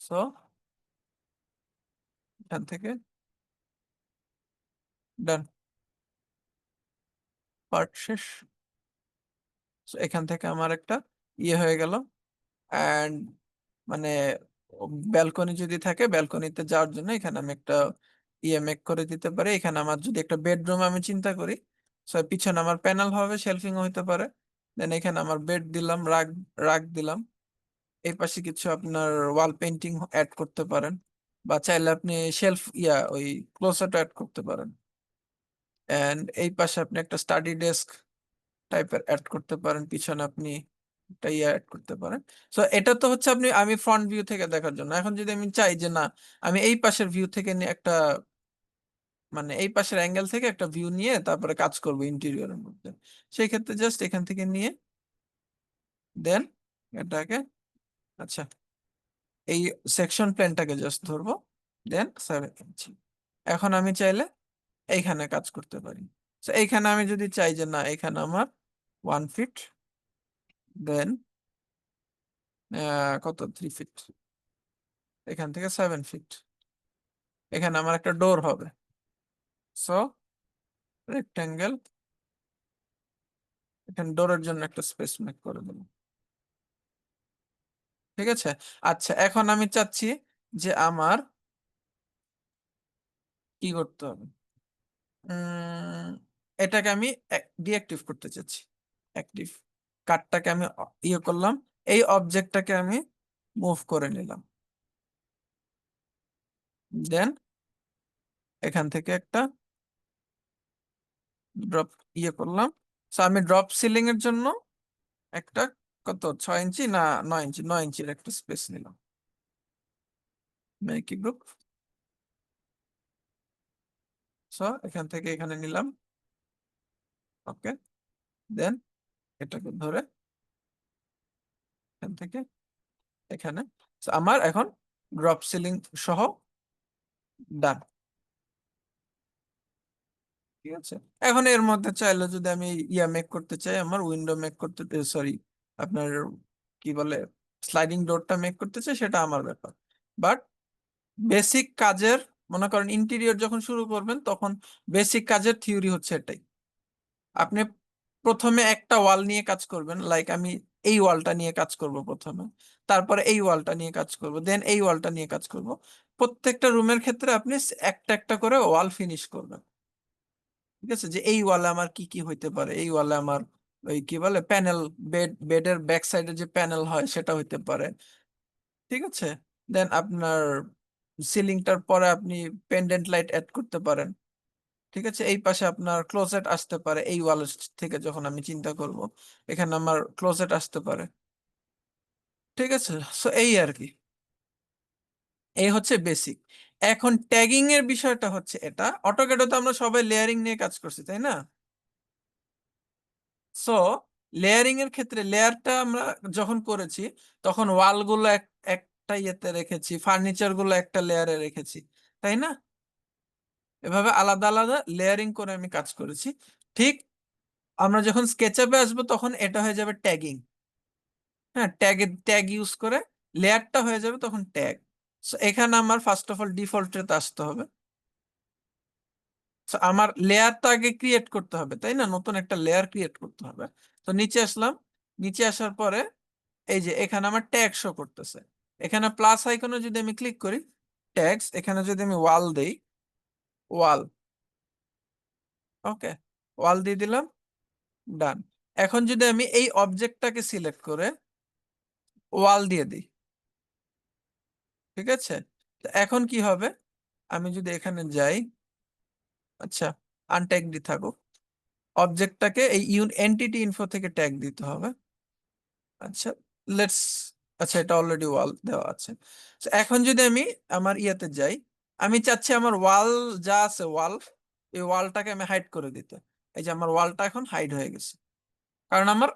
সো এখান থেকে ডান, পার্ট শেষ। So এখান থেকে আমার একটা ইয়ে হয়ে গেল। অ্যান্ড মানে ব্যালকনি যদি থাকে, ব্যালকনিতে যাওয়ার জন্য এখানে আমি একটা ইয়ে মেক করে দিতে পারি। এখানে আমার যদি একটা বেডরুম আমি চিন্তা করি, সো পিছনে আমার প্যানেল হবে, শেলফিং হইতে পারে। দেন এখানে আমার বেড দিলাম, রাগ রাগ দিলাম। এই পাশে কিছু আপনার ওয়াল পেন্টিং অ্যাড করতে পারেন, বা চাইলে আপনি শেলফ ইয়া ওই ক্লোজেট অ্যাড করতে পারেন। এন্ড এই পাশে আপনি একটা স্টাডি ডেস্ক টাইপের অ্যাড করতে পারেন, পিছনে আপনি একটা ইয়ে অ্যাড করতে পারেন। সো এটা তো হচ্ছে আমি ফ্রন্ট ভিউ থেকে দেখার জন্য। এখন যদি আমি চাই যে না, আমি এই পাশের ভিউ থেকে নিয়ে একটা, মানে এই পাশের অ্যাঙ্গেল থেকে একটা ভিউ নিয়ে তারপরে কাজ করব ইন্টেরিয়রের মধ্যে, সেই ক্ষেত্রে জাস্ট এখান থেকে নিয়ে দেন এটাকে, আচ্ছা, এই সেকশন প্লেনটাকে জাস্ট ধরবো, দেন 7 ইঞ্চি। এখন আমি চাইলে এইখানে কাজ করতে পারি। So এইখানে আমি যদি চাই যে না, এখানে আমার 1 ফিট, দেন কত, 3 ফিট, এখান থেকে 7 ফিট, এখানে আমার একটা ডোর হবে। সো রেক্টাঙ্গেল, এখানে ডোরের জন্য একটা স্পেস মেক করে দেবো। ঠিক আছে। আচ্ছা, এখন আমি চাচ্ছি যে আমার কি করতে হবে, উম এটাকে আমি ডিঅ্যাক্টিভ করতে চাচ্ছি। অ্যাক্টিভ কার্ডটাকে আমি ইয়ে করলাম, এই অবজেক্টটাকে আমি মুভ করে নিলাম। দেন এখান থেকে একটা ড্রপ ইয়ে করলাম। সো আমি ড্রপ সিলিং এর জন্য একটা কত 6 ইঞ্চি না 9 ইঞ্চি, 9 ইঞ্চির একটা স্পেস নিলাম, কি গ্রুপ। সো এখান থেকে এখানে নিলাম। ওকে, দেন এটাকে ধরে এখান থেকে এখানে। So, আমার এখন ড্রপ সিলিং সহ ডান। ঠিক আছে, এখন এর মধ্যে চাইলে যদি আমি ইয়া মেক করতে চাই, আমার উইন্ডো মেক করতে, সরি আপনার কি বলে স্লাইডিং ডোরটা মেক করতে চাই, সেটা আমার ব্যাপার। বাট বেসিক কাজের, মনে করেন ইন্টেরিয়র যখন শুরু করবেন তখন বেসিক কাজের থিওরি হচ্ছে এটাই। আপনি প্রথমে একটা ওয়াল নিয়ে কাজ করবেন, লাইক আমি এই ওয়ালটা নিয়ে কাজ করব প্রথমে, তারপরে এই ওয়ালটা নিয়ে কাজ করব, দেন এই ওয়ালটা নিয়ে কাজ করব। প্রত্যেকটা রুমের ক্ষেত্রে আপনি একটা একটা করে ওয়াল ফিনিশ করবেন। ঠিক আছে, যে এই ওয়ালে আমার কি কি হইতে পারে, এই ওয়ালে আমার ওই কি বলে প্যানেল, বেডের ব্যাক সাইডে যে প্যানেল হয় সেটা হইতে পারে। ঠিক আছে, দেন আপনার সিলিংটার পরে আপনি পেন্ডেন্ট লাইট অ্যাড করতে পারেন। ঠিক আছে, এই পাশে আপনার ক্লোজেট আসতে পারে, এই ওয়ালের থেকে যখন আমি চিন্তা করব এখানে আমার ক্লোজেট আসতে পারে। ঠিক আছে, সো এই আর কি, এই হচ্ছে বেসিক। এখন ট্যাগিং এর বিষয়টা হচ্ছে এটা, অটোক্যাডে তো আমরা সবাই লেয়ারিং নিয়ে কাজ করছি, তাই না? সো লেয়ারিং এর ক্ষেত্রে লেয়ারটা আমরা যখন করেছি তখন ওয়াল গুলো একটা ইয়েতে রেখেছি, ফার্নিচার গুলো একটা লেয়ারে রেখেছি, তাই না? এভাবে আলাদা আলাদা লেয়ারিং করে আমি কাজ করেছি। ঠিক আমরা যখন স্কেচআপে আসবো তখন এটা হয়ে যাবে ট্যাগিং। হ্যাঁ, ট্যাগ ইউজ করে লেয়ারটা হয়ে যাবে তখন ট্যাগ। সো এখানে আমার ফার্স্ট অফ অল ডিফল্টে আসতে হবে। So, আমার লেয়ারটা আগে ক্রিয়েট করতে হবে, তাই না? নতুন একটা লেয়ার ক্রিয়েট করতে হবে। তো নিচে আসলাম, নিচে আসার পরে এই যে এখানে আমার ট্যাগ শো করতেছে, এখানে প্লাস আইকনে যদি আমি ক্লিক করি, ট্যাগস, এখানে যদি আমি ওয়াল দেই, ওয়াল, ওকে, ওয়াল দিয়ে দিলাম, ডান। এখন যদি আমি এই অবজেক্টটাকে সিলেক্ট করে ওয়াল দিয়ে দিই, ঠিক আছে, তো এখন কি হবে, আমি যদি এখানে যাই, আচ্ছা আনট্যাগ দি থাকুক, অবজেক্টটাকে এই এন্টিটি ইনফো থেকে ট্যাগ দিতে হবে। আচ্ছা, লেটস, আচ্ছা এটা অলরেডি ওয়াল দেওয়া আছে। So, এখন যদি আমি আমার ইয়াতে যাই, আমি চাচ্ছি আমার ওয়াল যা আছে ওয়াল, এই ওয়ালটাকে আমি হাইড করে দিতে। এই যে আমার ওয়ালটা এখন হাইড হয়ে গেছে, কারণ আমার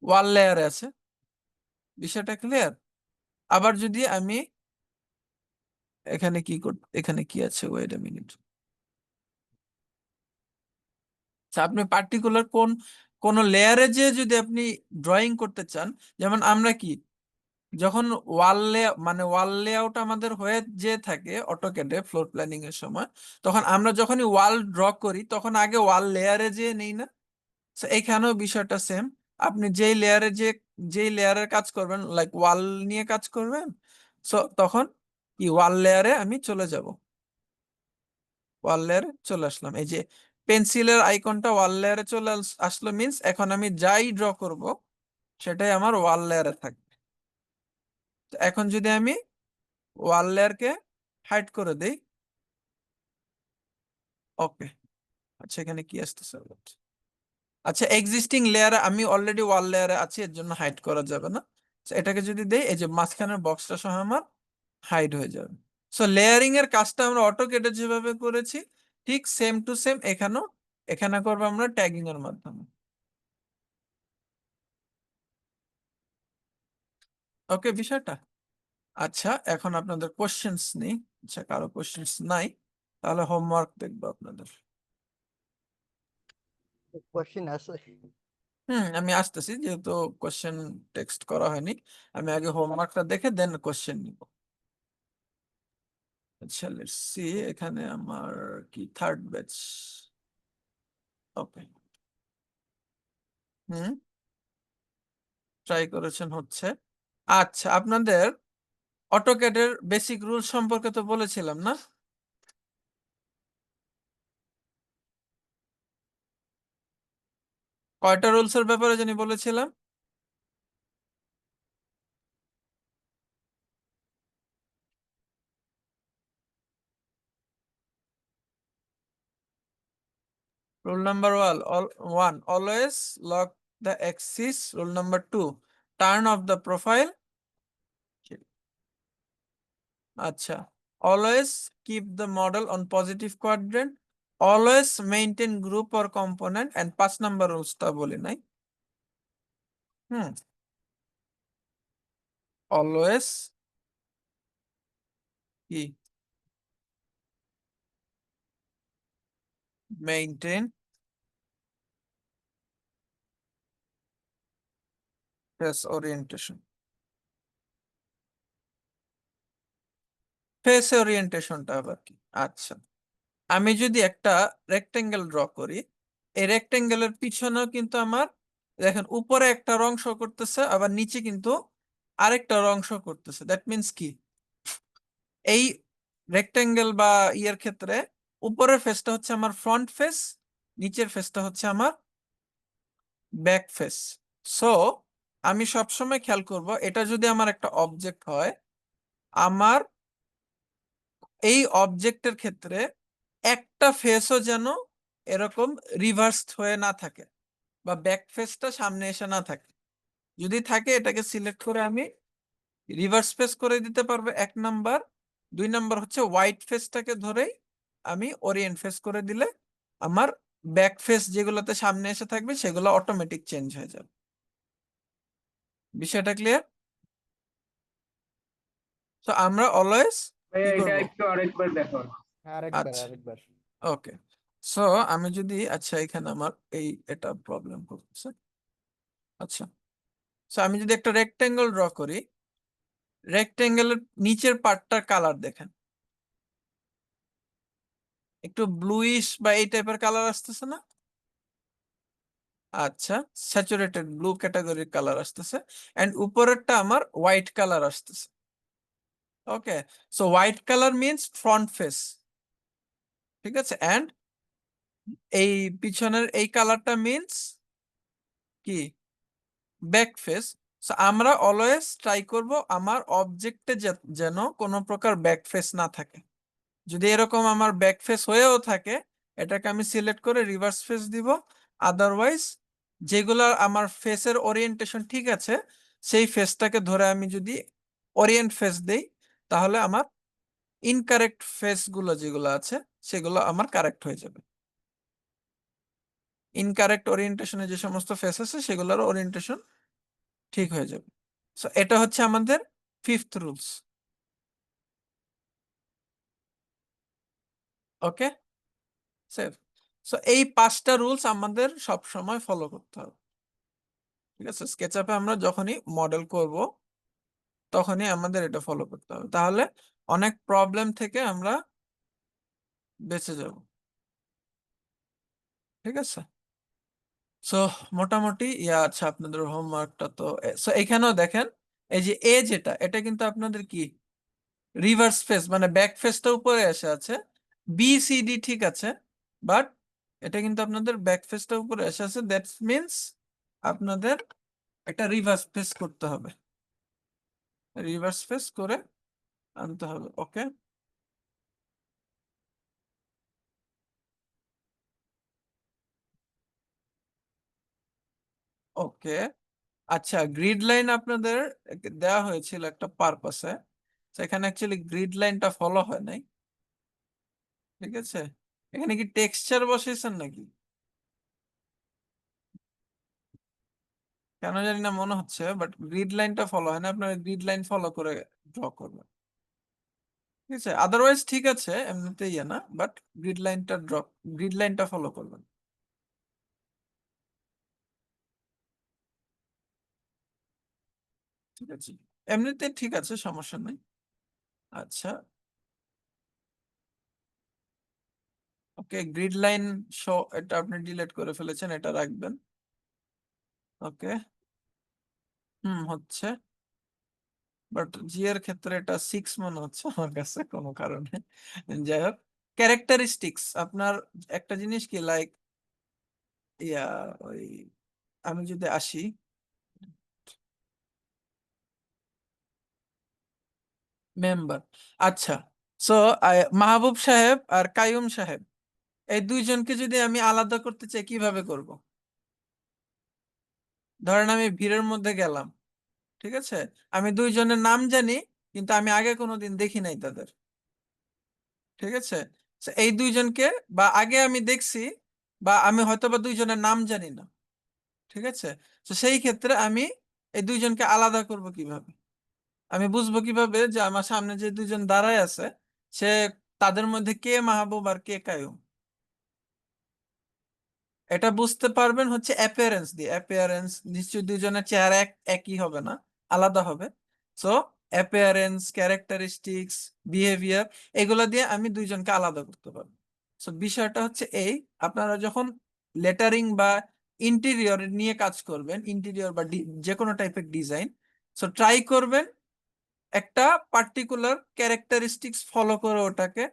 ওয়াল লেয়ারে আছে। বিষয়টা ক্লিয়ার? আবার যদি আমি এখানে কি এখানে কি আছে, ওয়েট আ মিনিট। আপনি পার্টিকুলার কোন লেয়ারে যে যদি আপনি ড্রয়িং করতে চান, যেমন আমরা কি যখন ওয়াল লেআউট আমাদের হয়ে যে থাকে অটোক্যাডে ফ্লোর প্ল্যানিং এর সময়, তখন আমরা যখনই ওয়াল ড্র করি তখন আগে ওয়াল লেয়ারে যে নেই না? So, এইখানেও বিষয়টা সেম। আপনি যেই লেয়ারের কাজ করবেন, লাইক ওয়াল নিয়ে কাজ করবেন, সো তখন কি ওয়াল লেয়ারে আমি চলে যাব, ওয়াল লেয়ারে চলে আসলাম। এই যে পেন্সিলের আইকনটা ওয়াল লেয়ারে চলে আসলো, মিন্স এখন আমি যাই ড্র করব সেটাই আমার ওয়াল লেয়ারে থাকবে। তো এখন যদি আমি ওয়াল লেয়ারকে হাইড করে দেই, ওকে, আচ্ছা এখানে কি আসতেছে, আচ্ছা এক্সিস্টিং লেয়ারে আমি অলরেডি ওয়াল লেয়ারে আছি, এর জন্য হাইড করা যাবে না। So, এটাকে যদি দেই, এই যে মাঝখানের বক্সটা সহ আমার হাইড হয়ে যাবে। সো লেয়ারিং এর কাজটা আমরা অটোক্যাডে যেভাবে করেছি ঠিক সেম টু সেম এখানেও, এখানে করবো আমরা ট্যাগিং এর মাধ্যমে। ওকে বিষয়টা, আচ্ছা এখন আপনাদের কোশ্চেন্স নেই, আচ্ছা কারো কোশ্চেন্স নাই, তাহলে হোমওয়ার্ক দেখবো আপনাদের। কোশ্চিন আছে? আমি আসতেছি, যেহেতু কোশ্চেন টেক্সট করা হয়নি, আমি আগে হোমওয়ার্কটা দেখে দেন কোশ্চেন নিব। আচ্ছা লেটস সি, এখানে আমার কি থার্ড ব্যাচ, ওকে, হুম, ট্রাই করেছেন হচ্ছে। আচ্ছা আপনাদের অটোক্যাডের বেসিক রুল সম্পর্কে তো বলেছিলাম না? কয়টা রুলস এর ব্যাপারে জানি বলেছিলাম? Rule number one, always lock the axis. Rule number two, turn off the profile, আচ্ছা, always keep the model on positive quadrant, always maintain group or component, and 5 number রুলসটা বলি নাই। হুম, অলওয়েজ কি মেইনটেইন ফেস ওরিয়েন্টেশন, ফেস ওরিয়েন্টেশনটা আবার কি? আচ্ছা, আমি যদি একটা রেক্টেঙ্গেল ড্র করি, এই রেক্টেঙ্গেলের পিছনেও কিন্তু আমার দেখেন উপরে একটা রং শো করতেছে, আবার নিচে কিন্তু আরেকটা রং শো করতেছে। দ্যাট মিন্স কি, এই রেক্টেঙ্গেল বা ইয়ের ক্ষেত্রে উপরের ফেসটা হচ্ছে আমার ফ্রন্ট ফেস, নিচের ফেসটা হচ্ছে আমার ব্যাক ফেস। সো আমি সবসময় খেয়াল করব, এটা যদি আমার একটা অবজেক্ট হয়, আমার এই অবজেক্টের ক্ষেত্রে একটা ফেসও যেন এরকম রিভার্সড হয়ে না থাকে, বা ব্যাক ফেসটা সামনে এসে না থাকে। যদি থাকে এটাকে সিলেক্ট করে আমি রিভার্স ফেস করে দিতে পারবো, 1 নাম্বার। 2 নাম্বার হচ্ছে হোয়াইট ফেসটাকে ধরেই আমি ওরিয়েন্ট ফেস করে দিলে আমার ব্যাক ফেস যেগুলোতে সামনে এসে থাকবে সেগুলো অটোমেটিক চেঞ্জ হয়ে যাবে। বিষয়টা ক্লিয়ার? তো আমরা অলওয়েজ কি ভাইয়া এটা করব? একটু আরেকবার দেখো। হ্যাঁ, আরেকবার আচ্ছা, আরেকবার। ওকে। সো আমি যদি, আচ্ছা এখানে আমার এটা প্রবলেম করতেছে। আচ্ছা, সো আমি যদি একটা রেক্টেঙ্গেল ড্র করি, রেক্টেঙ্গেলের নিচের পার্টটার কালার দেখেন, একটু ব্লুইশ বা এই টাইপের কালার আসতেছে না? আচ্ছা, স্যাচুরেটেড ব্লু ক্যাটাগরির কালার আসতেছে, এন্ড উপরেরটা আমার হোয়াইট কালার আসতেছে। Okay, so white colour means front face, ঠিক আছে, এন্ড এই পিছনের এই কালারটা মিন্স কি, ব্যাক ফেস। আমরা অলওয়েজ ট্রাই করব আমার অবজেক্টে যেন কোনো প্রকার ব্যাক ফেস না থাকে। যদি এরকম আমার ব্যাক ফেস হয়েও থাকে, এটাকে আমি সিলেক্ট করে রিভার্স ফেস দিব। আদারওয়াইজ যেগুলো আমার ফেসের ওরিয়েন্টেশন ঠিক আছে, সেই ফেসটাকে ধরে আমি যদি ওরিয়েন্ট ফেস দেই, তাহলে আমার ইনকারেক্ট ফেস গুলো যেগুলো আছে সেগুলো আমার কারেক্ট হয়ে যাবে। ইনকারেক্ট ওরিয়েন্টেশনে যে সমস্ত ফেস আছে সেগুলোর ওরিয়েন্টেশন ঠিক হয়ে যাবে। সো এটা হচ্ছে আমাদের 5th রুলস। ওকে, সেভ। সো এই 5টা রুলস আমাদের সব সময় ফলো করতে হবে। ঠিক আছে, স্কেচআপে আমরা যখনই মডেল করব তখনই আমাদের এটা ফলো করতে হবে, তাহলে অনেক প্রবলেম থেকে আমরা বেঁচে যাব। ঠিক আছে, সো মোটামুটি ইয়া আছে আপনাদের হোমওয়ার্কটা। তো সো এখানেও দেখেন, এই যে যেটা, এটা কিন্তু আপনাদের কি রিভার্স ফেস, মানে ব্যাক ফেসটা উপরে এসে আছে। বি সি ডি ঠিক আছে, বাট এটা কিন্তু আপনাদের ব্যাক ফেসটা উপরে এসে আছে। দ্যাট মিনস আপনাদের একটা রিভার্স ফেস করতে হবে, রিভার্স ফেস করে আনতে হবে। ওকে, ওকে। আচ্ছা, গ্রিড লাইন আপনাদের দেওয়া হয়েছিল একটা পারপাসে, সেখানে অ্যাকচুয়ালি গ্রিড লাইনটা ফলো হয় নাই। ঠিক আছে, এখানে কি টেক্সচার বসিয়েছেন নাকি? কেন জানি না মনে হচ্ছে, বাট গ্রিড লাইনটা ফলো হয় না। আপনার গ্রিড লাইন ফলো করে ড্র করবেন। ঠিক আছে, আদারওয়াইজ ঠিক আছে, এমনিতে ইয়ে না, বাট গ্রিড লাইনটা ফলো করবেন। ঠিক আছে, এমনিতে ঠিক আছে, সমস্যা নাই। আচ্ছা, ওকে, গ্রিড লাইন শো, এটা আপনি ডিলিট করে ফেলেছেন, এটা রাখবেন। ওকে, হচ্ছে, বাট জি এর ক্ষেত্রে এটা 6 মনে হচ্ছে আমার কাছে কোনো কারণে। যাই হোক, ক্যারেক্টারিস্টিক্স আপনার একটা জিনিস কি, লাইক ইয়া ওই, আমি যদি আসি, মেম্বার, আচ্ছা, সো মাহবুব সাহেব আর কাইয়ুম সাহেব, এই দুইজনকে যদি আমি আলাদা করতে চাই কিভাবে করব? ধরেন আমি ভিড়ের মধ্যে গেলাম, ঠিক আছে, আমি দুইজনের নাম জানি, কিন্তু আমি আগে কোনোদিন দেখি নাই তাদের। ঠিক আছে, তো এই দুইজনকে বা আগে আমি দেখছি, বা আমি হয়তো বা দুইজনের নাম জানি না। ঠিক আছে, তো সেই ক্ষেত্রে আমি এই দুইজনকে আলাদা করব কিভাবে? আমি বুঝবো কিভাবে যে আমার সামনে যে দুইজন দাঁড়ায় আছে, সে, তাদের মধ্যে কে মাহবুব আর কে কায়ুম? এটা বুঝতে পারবেন হচ্ছে অ্যাপিয়ারেন্স দিয়ে। অ্যাপিয়ারেন্স নিশ্চয়ই দুইজনের চেহারা একই হবে না, আলাদা হবে। সো অ্যাপিয়ারেন্স, ক্যারেক্টারিস্টিক্স, বিহেভিয়ার, এগুলো দিয়ে আমি দুইজনকে আলাদা করতে পারবো। সো বিষয়টা হচ্ছে এই, আপনারা যখন লেটারিং বা ইন্টেরিয়র নিয়ে কাজ করবেন, ইন্টেরিয়র বা যে কোনো টাইপের ডিজাইন, সো ট্রাই করবেন একটা পার্টিকুলার ক্যারেক্টারিস্টিক্স ফলো করে ওটাকে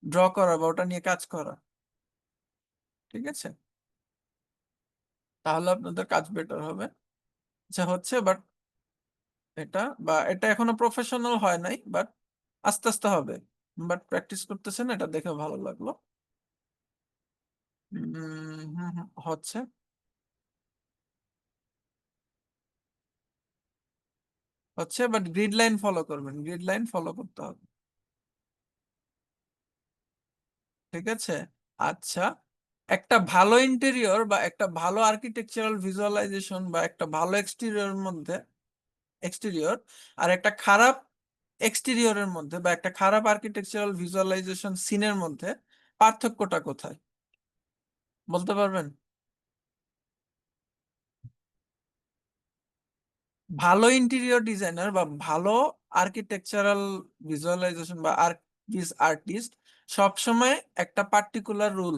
ড্র করা বা ওটা নিয়ে কাজ করা। ঠিক আছে, তাহলে আপনাদের কাজ বেটার হবে। যা হচ্ছে, বাট এটা, বা এটা এখনো প্রফেশনাল হয় নাই, বাট আস্তে আস্তে হবে। বাট প্র্যাকটিস করতেছেন, এটা দেখে ভালো লাগলো। হচ্ছে, হচ্ছে, বাট গ্রিড লাইন ফলো করবেন, গ্রিড লাইন ফলো করতে হবে। ঠিক আছে, আচ্ছা, একটা ভালো ইন্টেরিয়র বা একটা ভালো আর্কিটেকচারাল ভিজুয়ালাইজেশন বা একটা ভালো এক্সটেরিয়র মধ্যে, এক্সটেরিয়র আর একটা খারাপ এক্সটেরিয়রের মধ্যে বা একটা খারাপ আর্কিটেকচারাল ভিজুয়ালাইজেশন সিনের মধ্যে পার্থক্যটা কোথায় বলতে পারবেন? ভালো ইন্টেরিয়র ডিজাইনার বা ভালো আর্কিটেকচারাল ভিজুয়ালাইজেশন বা আর্টিস্ট সবসময় একটা পার্টিকুলার রুল,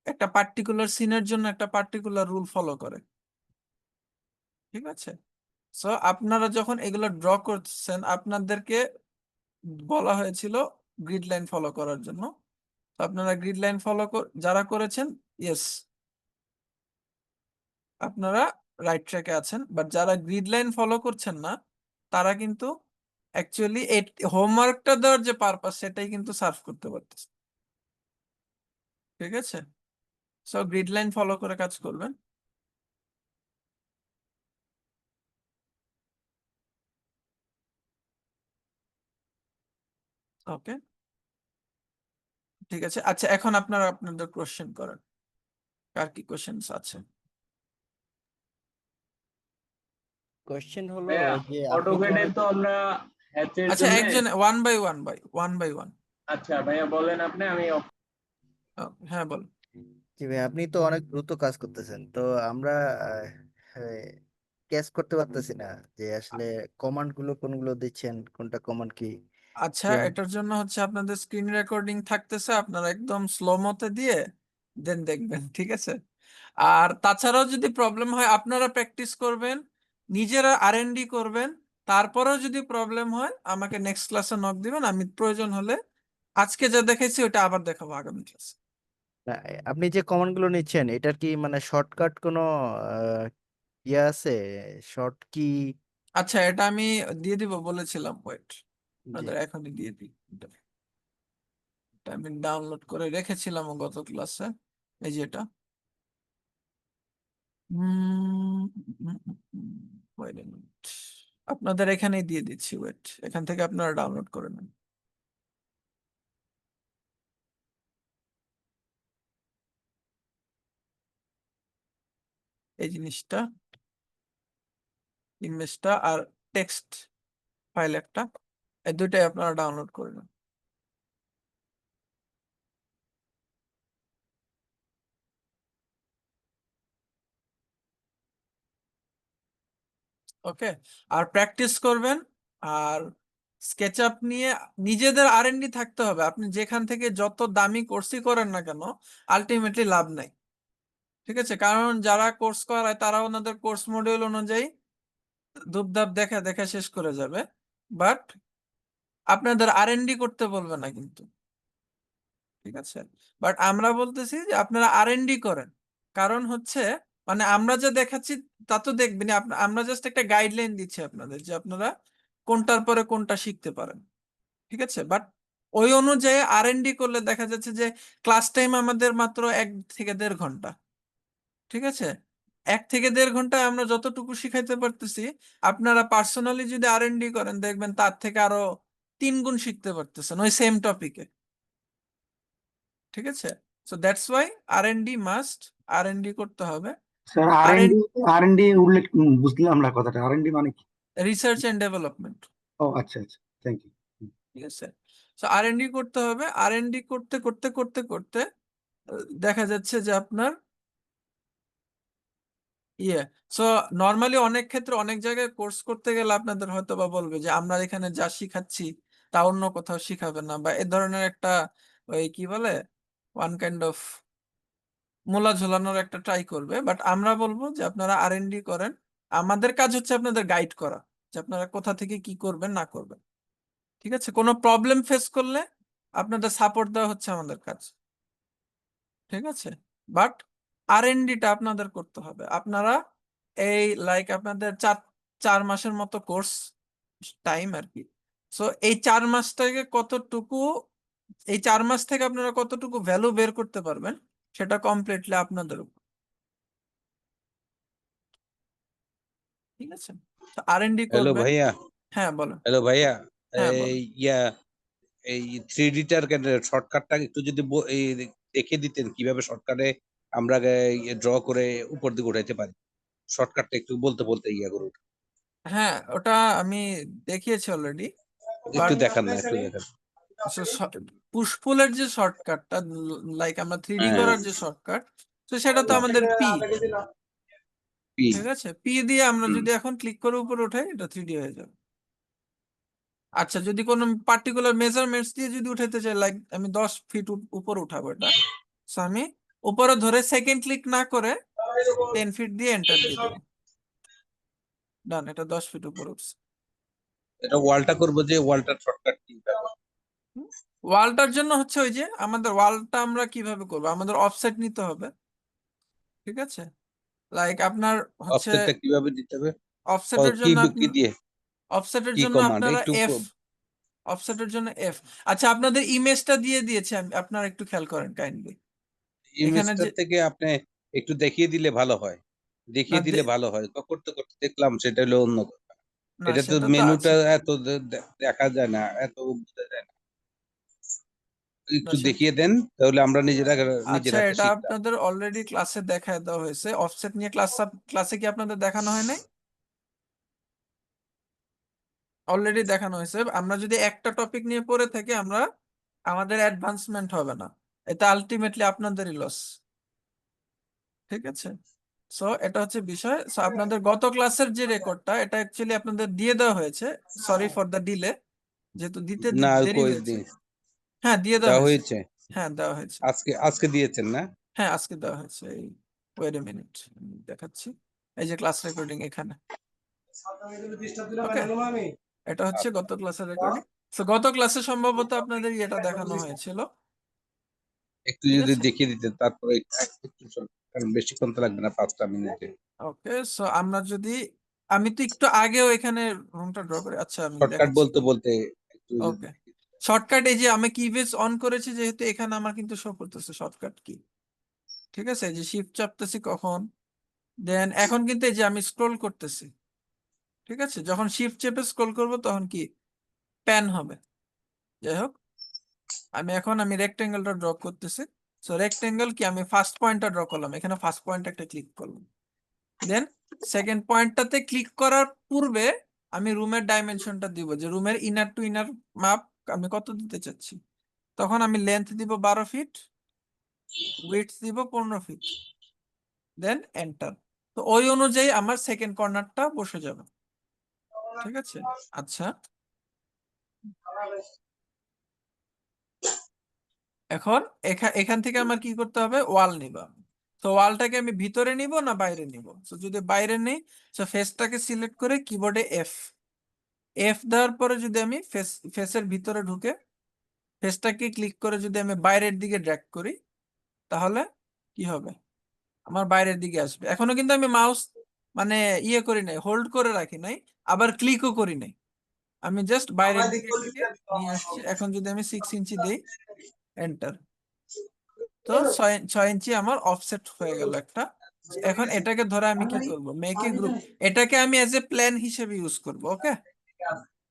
একটা পার্টিকুলার সিনের জন্য একটা পার্টিকুলার রুল ফলো করে। ঠিক আছে, সো আপনারা যখন এগুলো ড্র করছেন, আপনাদেরকে বলা হয়েছিল গ্রিড লাইন ফলো করার জন্য। তো আপনারা গ্রিড লাইন ফলো যারা করেছেন, ইয়েস, আপনারা রাইট ট্র্যাকে আছেন। বাট যারা গ্রিড লাইন ফলো করছেন না, তারা কিন্তু অ্যাকচুয়ালি হোমওয়ার্কটা দেওয়ার যে পারপাস, সেটাই কিন্তু সার্ভ করতে পারতেছে। ঠিক আছে, সো গ্রিড লাইন ফলো করে কাজ করবেন। ওকে, ঠিক আছে, আচ্ছা, এখন আপনারা আপনাদের কোশ্চেন করেন, কার কি কোশ্চেন আছে? কোয়েশ্চেন হলো ভাইয়া, যে আপনি তো অটোক্যাডে অনেক। তো আমরা হ্যাচের আচ্ছা, জন্য। একজন one by one, one by one. আচ্ছা ভাইয়া, বলেন আপনি, আমি হ্যাঁ, বল। জি ভাই, আপনি তো অনেক দ্রুত কাজ করতেছেন, তো আমরা ক্যাচ করতে পারতেছি না যে আসলে কমান্ড গুলো কোনগুলো দিচ্ছেন, কোনটা কমান্ড কি। আচ্ছা, যেমন এটার জন্য হচ্ছে আপনাদের স্ক্রিন রেকর্ডিং থাকতেছে, আপনারা একদম স্লো মতে দিয়ে দেন দেখবেন। ঠিক আছে, আর তাছাড়াও যদি প্রবলেম হয় আপনারা প্র্যাকটিস করবেন, নিজেরা R&D করবেন। তারপরেও যদি প্রবলেম হয় আমাকে নেক্সট ক্লাসে নক দিবেন, আমি প্রয়োজন হলে আজকে যা দেখেছি ওটা আবার দেখাবো আগামী ক্লাসে। না, আপনি যে কমান্ড গুলো নিচ্ছেন এটার কি মানে শর্টকাট কোনো আহ, ইয়ে আছে, শর্ট কি? আচ্ছা, এটা আমি দিয়ে দিব বলেছিলাম, ওয়েট, জি। আপনাদের এখনই দিয়ে দিই। এটা আমি ডাউনলোড করে রেখেছিলাম গত ক্লাসে, এই যে এটা। Wait a minute. আপনাদের এখানেই দিয়ে দিচ্ছি, ওয়েট, এখান থেকে আপনারা ডাউনলোড করে নেন এই জিনিসটা, ইমেজটা আর টেক্সট ফাইল একটা, এই দুইটাই আপনারা ডাউনলোড করে নেন। ওকে, আর প্র্যাকটিস করবেন। আর স্কেচআপ নিয়ে নিজেদের R&D থাকতে হবে। আপনি যেখান থেকে যত দামি কোর্সই করেন না কেন, আলটিমেটলি লাভ নাই। ঠিক আছে, কারণ যারা কোর্স করায় তারা ওনাদের কোর্স মডিউল অনুযায়ী ধুপধাপ দেখা দেখা শেষ করে যাবে, বাট আপনাদের R&D করতে বলবে না কিন্তু। ঠিক আছে, বাট আমরা বলতেছি যে আপনারা R&D করেন। কারণ হচ্ছে, মানে আমরা যা দেখাচ্ছি তা তো দেখবেন, আমরা জাস্ট একটা গাইডলাইন দিচ্ছি আপনাদের যে আপনারা কোনটার পরে কোনটা শিখতে পারেন। ঠিক আছে, বাট ওই অনুযায়ী R&D করলে দেখা যাচ্ছে যে ক্লাস টাইম আমাদের মাত্র 1 থেকে 1.5 ঘন্টা। ঠিক আছে, 1 থেকে 1.5 ঘন্টায় আমরা যতটুকু শিখাইতে পারতেছি, আপনারা পার্সোনালি যদি R&D করেন দেখবেন তার থেকে আরো 3 গুণ শিখতে পারতেছেন ওই সেম টপিকে। ঠিক আছে, so that's why R&D must, R&D করতে হবে। স্যার আর&ডি উল্লেখ বুঝলাম না কথাটা, আর&ডি মানে কি? Research and development. ও আচ্ছা আচ্ছা, থ্যাংক ইউ। ঠিক আছে, সো R&D করতে হবে। R&D করতে করতে করতে করতে দেখা যাচ্ছে যে আপনার সো নর্মালি অনেক ক্ষেত্রে অনেক জায়গায় কোর্স করতে গেলে আপনাদের হয়তো বা বলবে যে আমরা এখানে যা শিখাচ্ছি তা অন্য কোথাও শিখাবে না, বা এ ধরনের একটা ওই কি বলে ওয়ান কাইন্ড অফ মোলা ঝোলানোর একটা ট্রাই করবে। বাট আমরা বলবো যে আপনারা R&D করেন, আমাদের কাজ হচ্ছে আপনাদের গাইড করা যে আপনারা কোথা থেকে কি করবেন না করবেন। ঠিক আছে, কোনো প্রবলেম ফেস করলে আপনাদের সাপোর্ট দেওয়া হচ্ছে আমাদের কাজ। ঠিক আছে, বাট R&Dটা আপনাদের করতে হবে। আপনারা এই লাইক আপনাদের 4 মাসের মতো কোর্স টাইম আর কি। সো এই 4 মাসটাকে কতটুকু, এই 4 মাস থেকে আপনারা কতটুকু ভ্যালু বের করতে পারবেন সেটা কমপ্লিটলি আপনাদের উপর। ঠিক আছে, R&D হ্যালো করবেন। ভাইয়া, হ্যাঁ বলেন। হ্যালো ভাইয়া, হ্যাঁ এই বলেন। এই 3Dটার শর্টকাটটা একটু যদি দেখে দিতেন কিভাবে শর্টকাটে আমরা ড্র করে উপর দিকে উঠাইতে পারি, শর্টকাটটা একটু বলতে বলতে করুন। হ্যাঁ ওটা আমি দেখিয়েছি অলরেডি, একটু বাট দেখান না, একটু দেখান। পুশপুলের যে শর্টকাটটা, লাইক আমরা 3D হ্যাঁ করার যে শর্টকাট, তো সেটা তো আমাদের পি। পি ঠিক আছে, পি দিয়ে আমরা যদি এখন ক্লিক করে উপরে উঠাই এটা 3D হয়ে যাবে। আচ্ছা, যদি কোনো পার্টিকুলার মেজারমেন্টস দিয়ে যদি উঠাইতে চাই, লাইক আমি 10 ফিট উপরে উঠাবো এটা, সো আমি উপরে ধরে সেকেন্ড ক্লিক না করে 10 ফিট দিয়ে এন্টার দিয়ে দেবো। ডান, এটা 10 ফিট উপরে উঠছে। এটা ওয়ালটা করবো, যে ওয়ালটার শর্টকাট কি? ওয়ালটার জন্য হচ্ছে ওই যে আমাদের ওয়ালটা আমরা কিভাবে করবো, আমাদের অফসেট নিতে হবে। ঠিক আছে, লাইক আপনার হচ্ছে অফসেটটা কিভাবে দিতে হবে? অফসেটের কি জন্য কি দিয়ে, অফসেটের কি জন্য কমান্ড আপনারা একটু? এফ, অফসেটের জন্য এফ। আচ্ছা, আপনাদের ইমেজটা দিয়ে দিয়েছে, আপনারা একটু খেয়াল করেন কাইন্ডলি। এখানে ইমেজটা যে থেকে আপনি একটু দেখিয়ে দিলে ভালো হয়, না দেখিয়ে দিলে ভালো হয়। তো করতে করতে দেখলাম সেটা হলো অন্য কথা। না এটা তো সেটা তো মেনুটা আছে। এত দেখা যায় না, এত বোঝা যায় না। না একটু দেখিয়ে দেন, তাহলে আমরা নিজের আচ্ছা, হাতে এটা শিখতাম। আপনাদের অলরেডি ক্লাসে দেখায় দেওয়া হয়েছে। অফসেট নিয়ে ক্লাসে কি আপনাদের দেখানো হয় নাই? অলরেডি দেখানো হয়েছে। আমরা যদি একটা টপিক নিয়ে পড়ে থাকি আমরা, আমাদের অ্যাডভান্সমেন্ট হবে না, এটা আলটিমেটলি আপনাদেরই লস। ঠিক আছে, সো এটা হচ্ছে বিষয়। সো আপনাদের গত ক্লাসের যে রেকর্ডটা, এটা অ্যাকচুয়ালি আপনাদের দিয়ে দেওয়া হয়েছে। সরি ফর দ্য ডিলে, যেহেতু দিতে না, দেরি কই হয়েছে। হ্যাঁ দিয়ে দেওয়া দেওয়া হয়েছে। হয়েছে? হ্যাঁ দেওয়া হয়েছে। আজকে আজকে দিয়েছেন না? হ্যাঁ আজকে দেওয়া হয়েছে। এই ওয়েট এ মিনিট, দেখাচ্ছি। এই যে ক্লাস রেকর্ডিং এখানে। ওকে, এটা হচ্ছে গত ক্লাসের রেকর্ডিং। তো গত ক্লাসে সম্ভবত আপনাদের এটা দেখানো হয়েছিল। একটু ঠিক যদি আছে, দেখিয়ে দিতেন, তারপরে একটু কারণ বেশিক্ষণ তো লাগবে না, 5টা মিনিটে। ওকে। সো আমরা যদি, আমি তো একটু আগেও এখানে রুমটা ড্র করি। আচ্ছা আমি শর্টকাট দেখাচ্ছি। বলতে বলতে একটু যদি ওকে, শর্টকাট এই যে আমি কিবেজ অন করেছি যেহেতু, এখানে আমার কিন্তু শো করতেছে শর্টকাট কি। ঠিক আছে, এই যে শিফট চাপতেছি কখন, দেন এখন কিন্তু এই যে আমি স্ক্রল করতেছি। ঠিক আছে, যখন শিফট চেপে স্ক্রল করব তখন কি প্যান হবে। যাই হোক, আমি রেক্টেঙ্গেলটা ড্র করতেছি। সো রেক্টেঙ্গেল কি, আমি ফার্স্ট পয়েন্টটা ড্র করলাম, এখানে ফার্স্ট পয়েন্ট একটা ক্লিক করলাম। দেন সেকেন্ড পয়েন্টটাতে ক্লিক করার পূর্বে আমি রুমের ডাইমেনশনটা দিব, যে রুমের ইনার টু ইনার মাপ আমি কত দিতে চাচ্ছি। তখন আমি লেন্থ দিব 12 ফিট, উইডথ দিব 15 ফিট, দেন এন্টার। তো ওই অনুযায়ী আমার সেকেন্ড কর্নারটা বসে যাবে। ঠিক আছে, আচ্ছা এখন এখান থেকে আমার কি করতে হবে, ওয়াল নিবা। তো ওয়ালটাকে আমি ভিতরে নিব না বাইরে নিব। তো যদি বাইরে নেই, তো ফেসটাকে সিলেক্ট করে কিবোর্ডে এফ, এফ দেওয়ার পরে যদি আমি ফেসের ভিতরে ঢুকে ফেসটাকে ক্লিক করে যদি আমি বাইরের দিকে ড্র্যাগ করি, তাহলে কি হবে, আমার বাইরের দিকে আসবে। এখনো কিন্তু আমি মাউস মানে করি নাই, হোল্ড করে রাখি নাই, আবার ক্লিকও করি নাই, আমি জাস্ট বাইরের দিকে এটাকে নিয়ে আসছি। এখন যদি আমি 6 ইঞ্চি দেই, এন্টার, তো 6 ইঞ্চি আমার অফসেট হয়ে গেল একটা। এখন এটাকে ধরে আমি কি করব, মেক এ গ্রুপ, এটাকে আমি এজ এ প্ল্যান হিসেবে ইউজ করব। ওকে,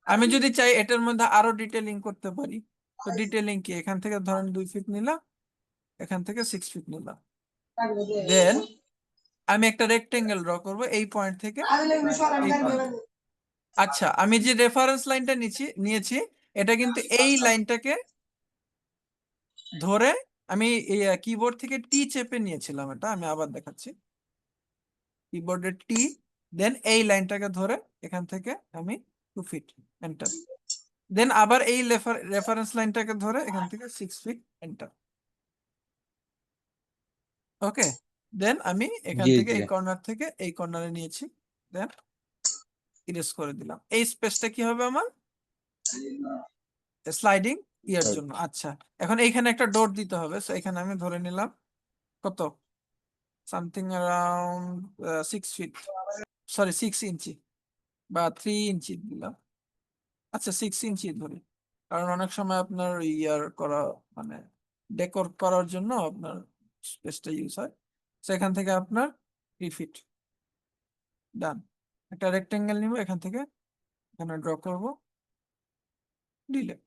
আমি যদি চাই এটার মধ্যে আরো ডিটেইলিং করতে পারি, তো ডিটেইলিং কি, এখান থেকে ধরেন 2 ফিট নিলাম, এখান থেকে 6 ফিট নিলাম, দেন আমি একটা রেক্টেঙ্গেল ড্র করব এই পয়েন্ট থেকে এই পয়েন্ট। আচ্ছা, আমি যে রেফারেন্স লাইনটা নিয়েছি এটা কিন্তু এই লাইনটাকে ধরে আমি কিবোর্ড থেকে টি চেপে নিয়েছিলাম, এটা আমি আবার দেখাচ্ছি, কিবোর্ডে টি, দেন এই লাইনটাকে ধরে এখান থেকে আমি 2 ফিট এন্টার, দেন আবার এই রেফারেন্স লাইনটাকে ধরে এখান থেকে 6 ফিট এন্টার। ওকে, দেন আমি এখান জি থেকে জি এই কর্নার থেকে এই কর্নারে নিয়েছি, দেন ইরেজ করে দিলাম। এই স্পেসটা কি হবে আমার স্লাইডিং ইয়ার জন্য। আচ্ছা, এখন এইখানে একটা ডট দিতে হবে, সো এখানে আমি ধরে নিলাম কত, সামথিং অ্যারাউন্ড 6 ফিট, সরি 6 ইঞ্চি বা 3 ইঞ্চি দিলাম। আচ্ছা 6 ইঞ্চি ধরি, কারণ অনেক সময় আপনার ইয়ার করা মানে ডেকোর করার জন্য আপনার স্পেসটা ইউজ হয়। সেখান থেকে আপনার 3 ফিট ডান। একটা রেক্টেঙ্গেল নিব, এখান থেকে এখানে ড্র করব, ডিলিট।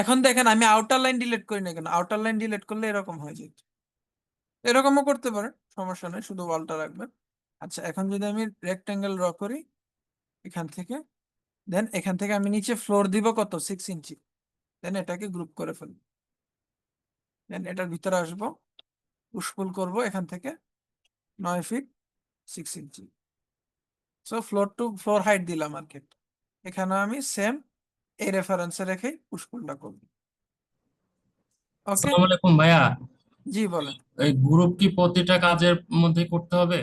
এখন দেখেন আমি আউটার লাইন ডিলিট করি না কেন, আউটার লাইন ডিলিট করলে এরকম হয়ে যেত, এরকমও করতে পারেন, সমস্যা নেই, শুধু ওয়ালটা রাখবেন। আচ্ছা, এখন যদি আমি রেক্টেঙ্গেল ড্র করি এখান থেকে, দেন এখান থেকে আমি নিচে ফ্লোর দিব কত, 6 ইঞ্চি, দেন এটাকে গ্রুপ করে ফেলবো, দেন এটার ভিতরে আসবো, পুশ পুল করবো এখান থেকে 9 feet 6 inch. So floor to floor height দিলাম আর কি, এখানে আমি সেম এই রেফারেন্সে রেখে পুশ পুলটা করব। ওকে, আসসালামু আলাইকুম ভাইয়া, জি বলেন। এই গ্রুপ কি প্রতিটা কাজের মধ্যে করতে হবে?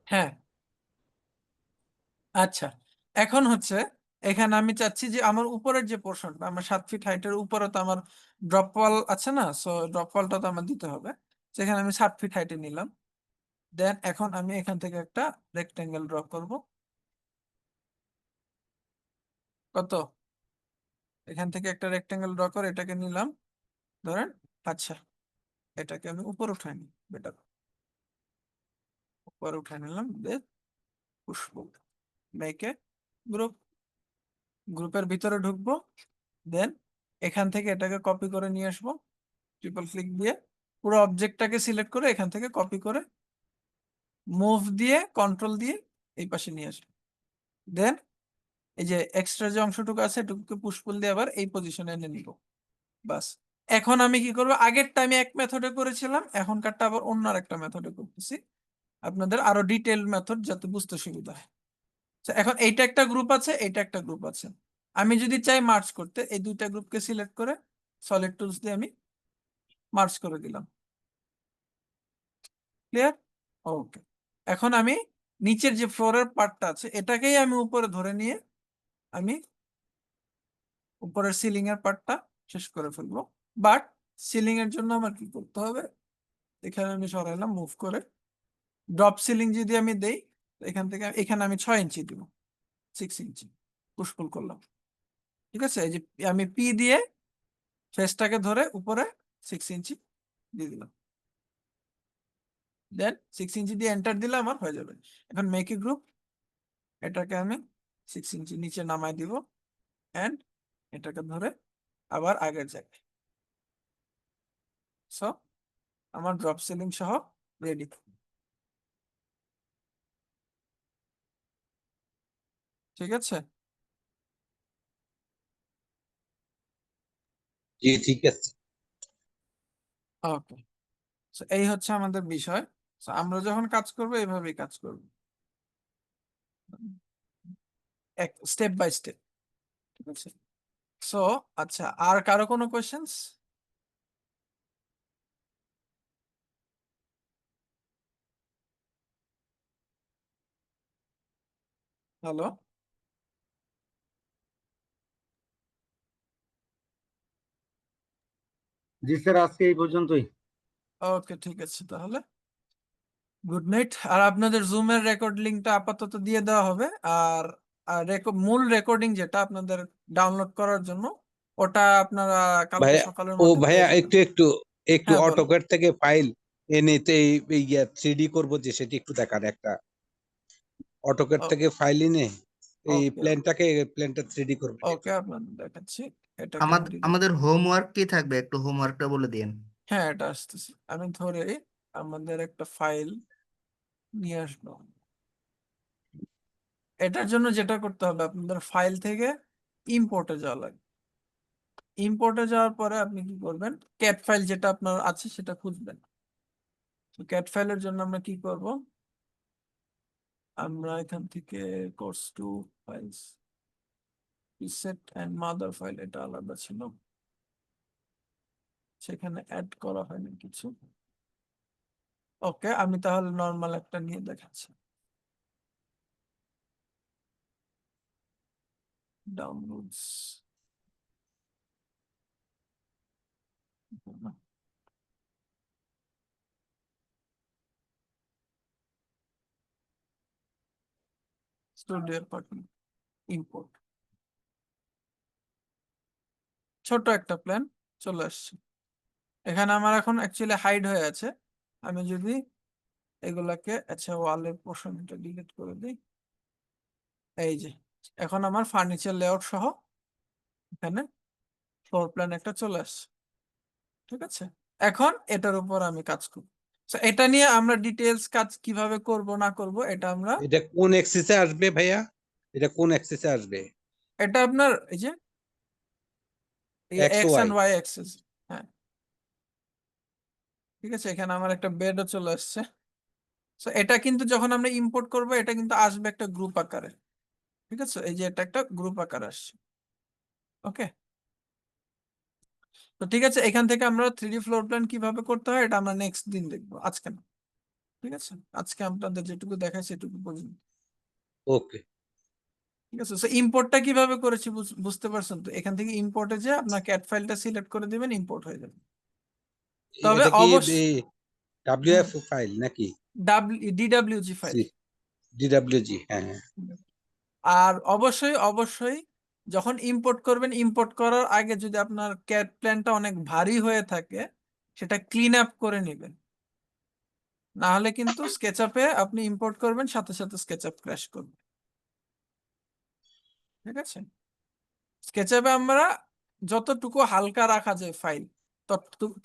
হ্যাঁ, আচ্ছা, এখন হচ্ছে এখানে আমি চাচ্ছি যে আমার উপরের যে পোর্শনটা, আমার 7 ফিট হাইটের উপরে তো আমার ড্রপ ওয়াল আছে না, সো ড্রপ ওয়ালটা তো আমার দিতে হবে, সেখানে আমি 7 ফিট হাইটে নিলাম, দেন এখন আমি এখান থেকে একটা রেক্টেঙ্গেল ড্র করব, কত, এখান থেকে একটা রেক্টেঙ্গেল ড্র করে এটাকে নিলাম ধরেন, আচ্ছা এটাকে আমি উপর উঠাই নি, বেটার উপর উঠাই নিলাম, দেন পুশ মেকে গ্রুপ, গ্রুপের ভিতরে ঢুকবো, দেন এখান থেকে এটাকে কপি করে নিয়ে আসবো, ট্রিপল ক্লিক দিয়ে পুরো অবজেক্টটাকে সিলেক্ট করে এখান থেকে কপি করে মুভ দিয়ে কন্ট্রোল দিয়ে এই পাশে নিয়ে আসবো, দেন এই যে এক্সট্রা যে অংশটুকু আছে এটুকুকে পুশ পুল দিয়ে আবার এই পজিশনে এনে নিব, বাস। এখন আমি কি করবো, আগেরটা আমি এক মেথডে করেছিলাম, এখনকারটা আবার অন্য একটা মেথডে করতেছি, আপনাদের আরো ডিটেইল মেথড যাতে বুঝতে সুবিধা হয়। তো এখন এইটা একটা গ্রুপ আছে, এইটা একটা গ্রুপ আছে, আমি যদি চাই মার্জ করতে, এই দুইটা গ্রুপকে সিলেক্ট করে সলিড টুলস দিয়ে আমি মার্জ করে দিলাম। ক্লিয়ার? ওকে, এখন আমি নিচের যে ফ্লোরের পার্টটা আছে এটাকেই আমি উপরে ধরে নিয়ে আমি উপরের সিলিং এর পার্টটা শেষ করে ফেলবো। বাট সিলিং এর জন্য আমার কি করতে হবে, এখানে আমি সরাইলাম মুভ করে, ড্রপ সিলিং যদি আমি দেই, এখান থেকে এখানে আমি 6 ইঞ্চি দিব, 6 ইঞ্চি পুশ পুল করলাম, ঠিক আছে। এই যে আমি পি দিয়ে ফেসটাকে ধরে উপরে 6 ইঞ্চি দিয়ে দিলাম, দেন 6 ইঞ্চি দিয়ে এন্টার দিলে আমার হয়ে যাবে। এখন মেক এ গ্রুপ, এটাকে আমি 6 ইঞ্চি নিচে নামাই দিব, এন্ড এটাকে ধরে আবার আগের জায়গায়। সো আমার ড্রপ সিলিং সহ রেডি। ঠিক আছে, জি ঠিক আছে। ওকে। এই হচ্ছে আমাদের বিষয়। So, আমরা যখন কাজ করব এইভাবেই কাজ করব, এক স্টেপ বাই স্টেপ, ঠিক আছে। সো আচ্ছা, আর কারো কোনো কোয়েশ্চেন্স? হ্যালো, জি স্যার, আজকে এই পর্যন্তই। ওকে ঠিক আছে, তাহলে গুড নাইট। আর আপনাদের জুমের রেকর্ড লিংকটা আপাতত দিয়ে দেওয়া হবে, আর মূল রেকর্ডিং যেটা আপনাদের ডাউনলোড করার জন্য ওটা আপনারা কালকে ভাইয়া, সকালের ও মধ্যে পেয়ে ভাইয়া যাবেন। একটু একটু একটু হ্যাঁ বলো। অটোক্যাড থেকে ফাইল এনেতে এই 3D করবো যে সেটি একটু দেখান একটা অটোক্যাড থেকে ফাইল এনে এই ওকে প্ল্যানটা 3D করবো ওকে আপনাদের দেখাচ্ছি। এটাকে আমি আমাদের delete আমাদের হোমওয়ার্ক কি থাকবে, একটু হোমওয়ার্কটা বলে দিন। হ্যাঁ, এটা আসতেছি। আমি ধরে আমাদের একটা ফাইল নিয়ে আসবো। এটার জন্য যেটা করতে হবে, আপনাদের ফাইল থেকে ইম্পোর্টে যাওয়া লাগবে। ইম্পোর্টে যাওয়ার পরে আপনি কি করবেন, ক্যাট ফাইল যেটা আপনার আছে সেটা খুঁজবেন। তো ক্যাট ফাইলের জন্য আমরা কি করব, আমরা এখান থেকে course to files preset and mother file, এটা আলাদা ছিল, সেখানে অ্যাড করা হয়নি কিছু। ওকে, আমি তাহলে নর্মাল একটা নিয়ে দেখাচ্ছি। ডাউনলোডস, স্টুডিও পার্টনার, ইম্পোর্ট, ছোট একটা প্ল্যান চলে আসছে। এখানে আমার এখন অ্যাকচুয়ালি হাইড হয়ে আছে। আমি যদি এগুলাকে, আচ্ছা ওয়ালের পোর্শনটা ডিলিট করে দিই, এই যে এখন আমার ফার্নিচার লেআউট সহ এখানে ফ্লোর প্ল্যান একটা চলে আসছে। ঠিক আছে, এখন এটার উপর আমি কাজ করব। So, এটা নিয়ে আমরা ডিটেলস কাজ কিভাবে করব না করব এটা আমরা, এটা কোন অ্যাক্সিসে আসবে ভাইয়া, এটা কোন অ্যাক্সিসে আসবে? এটা আপনার এই যে X X Y. And Y axis. হ্যাঁ, ঠিক আছে, এখানে আমার একটা বেডও চলে আসছে। সো এটা কিন্তু যখন আমরা ইম্পোর্ট করব এটা কিন্তু আসবে একটা গ্রুপ আকারে। ঠিক আছে, এই যে এটা একটা গ্রুপ আকারে আসছে। ওকে, তো ঠিক আছে, এখান থেকে আমরা 3D ফ্লোর প্ল্যান কিভাবে করতে হয় এটা আমরা নেক্সট দিন দেখবো, আজকে না। ঠিক আছে, আজকে আপনাদের যেটুকু দেখাই সেটুকু পর্যন্ত। ওকে। ঠিক আছে, সো ইম্পোর্টটা কিভাবে করেছি বুঝতে পারছেন তো? এখান থেকে ইম্পোর্টে যে আপনার ক্যাট ফাইলটা সিলেক্ট করে দিবেন, ইম্পোর্ট হয়ে যাবে। তবে এটা কি অবশ্যই ডাব্লিউএফ ফাইল নাকি ডিডব্লিউজি ফাইল। ডিডব্লিউজি? হ্যাঁ হ্যাঁ। আর অবশ্যই অবশ্যই যখন ইম্পোর্ট করবেন, ইম্পোর্ট করার আগে যদি আপনার ক্যাট প্ল্যানটা অনেক ভারী হয়ে থাকে সেটা ক্লিন আপ করে নেবেন, না হলে কিন্তু স্কেচআপে আপনি ইম্পোর্ট করবেন সাথে সাথে স্কেচআপ ক্র্যাশ করবে। ঠিক আছে, স্কেচআপে আমরা যতটুকু হালকা রাখা যায় ফাইল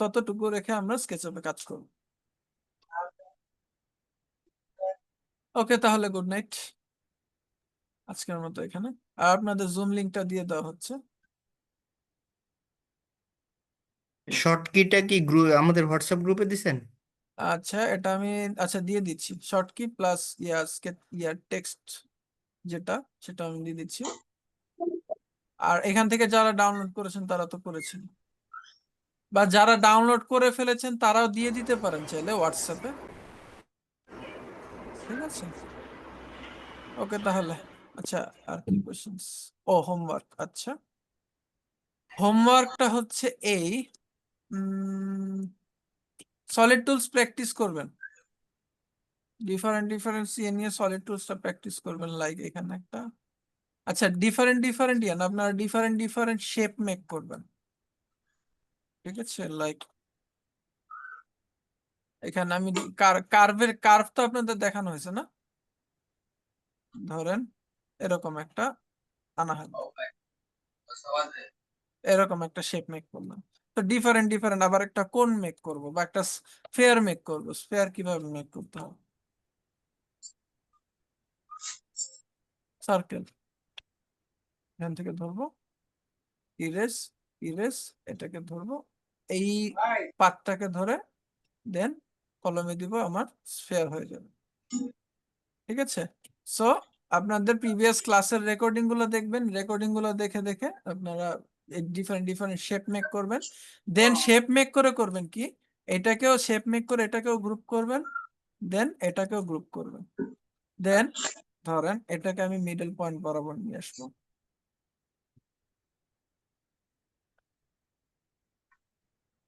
ততটুকু রেখে আমরা স্কেচআপে কাজ করব। ওকে, তাহলে গুড নাইট আজকের মতো এখানে। আর আপনাদের জুম লিংকটা দিয়ে দেওয়া হচ্ছে। শর্ট কিটা কি গ্রুপ আমাদের হোয়াটসঅ্যাপ গ্রুপে দিছেন? আচ্ছা, এটা আমি আচ্ছা দিয়ে দিচ্ছি, শর্ট কি প্লাস টেক্সট যেটা, সেটা আমি দিয়ে দিচ্ছি। আর এখান থেকে যারা ডাউনলোড করেছেন তারা তো করেছেন, বা যারা ডাউনলোড করে ফেলেছেন তারাও দিয়ে দিতে পারেন চাইলে হোয়াটসঅ্যাপে। ঠিক আছে, ওকে তাহলে। আচ্ছা, আর কি কোশ্চেন্স? ও হোমওয়ার্ক, আচ্ছা হোমওয়ার্কটা হচ্ছে এই, সলিড টুলস প্র্যাকটিস করবেন, ডিফারেন্ট ডিফারেন্ট সিএ নিয়ে সলিড টুলসটা প্র্যাকটিস করবেন। লাইক এখানে একটা, আচ্ছা ডিফারেন্ট ডিফারেন্ট ইয়ান আপনারা ডিফারেন্ট ডিফারেন্ট শেপ মেক করবেন। ঠিক আছে, লাইক এখানে আমি কার্ভ তো আপনাদের দেখানো হয়েছে না, ধরেন এরকম একটা আনা হয়, এরকম একটা শেপ মেক করলাম। তো ডিফারেন্ট ডিফারেন্ট আবার একটা কোন মেক করব বা একটা স্ফেয়ার মেক করব। স্ফেয়ার কিভাবে মেক করতে হবে, সার্কেল এখান থেকে ধরবো, ইরেজ ইরেজ এটাকে ধরবো, এই পাতটাকে ধরে দেন কলমে দিব, আমার স্ফেয়ার হয়ে যাবে। ঠিক আছে, সো আপনাদের প্রিভিয়াস ক্লাসের রেকর্ডিং গুলো দেখবেন, রেকর্ডিং গুলো দেখে দেখে আপনারা ডিফারেন্ট ডিফারেন্ট শেপ মেক করবেন। দেন শেপ মেক করে করবেন কি, এটাকেও শেপ মেক করে এটাকেও গ্রুপ করবেন, দেন এটাকেও গ্রুপ করবেন। দেন ধরেন এটাকে আমি মিডল পয়েন্ট বরাবর নিয়ে আসবো,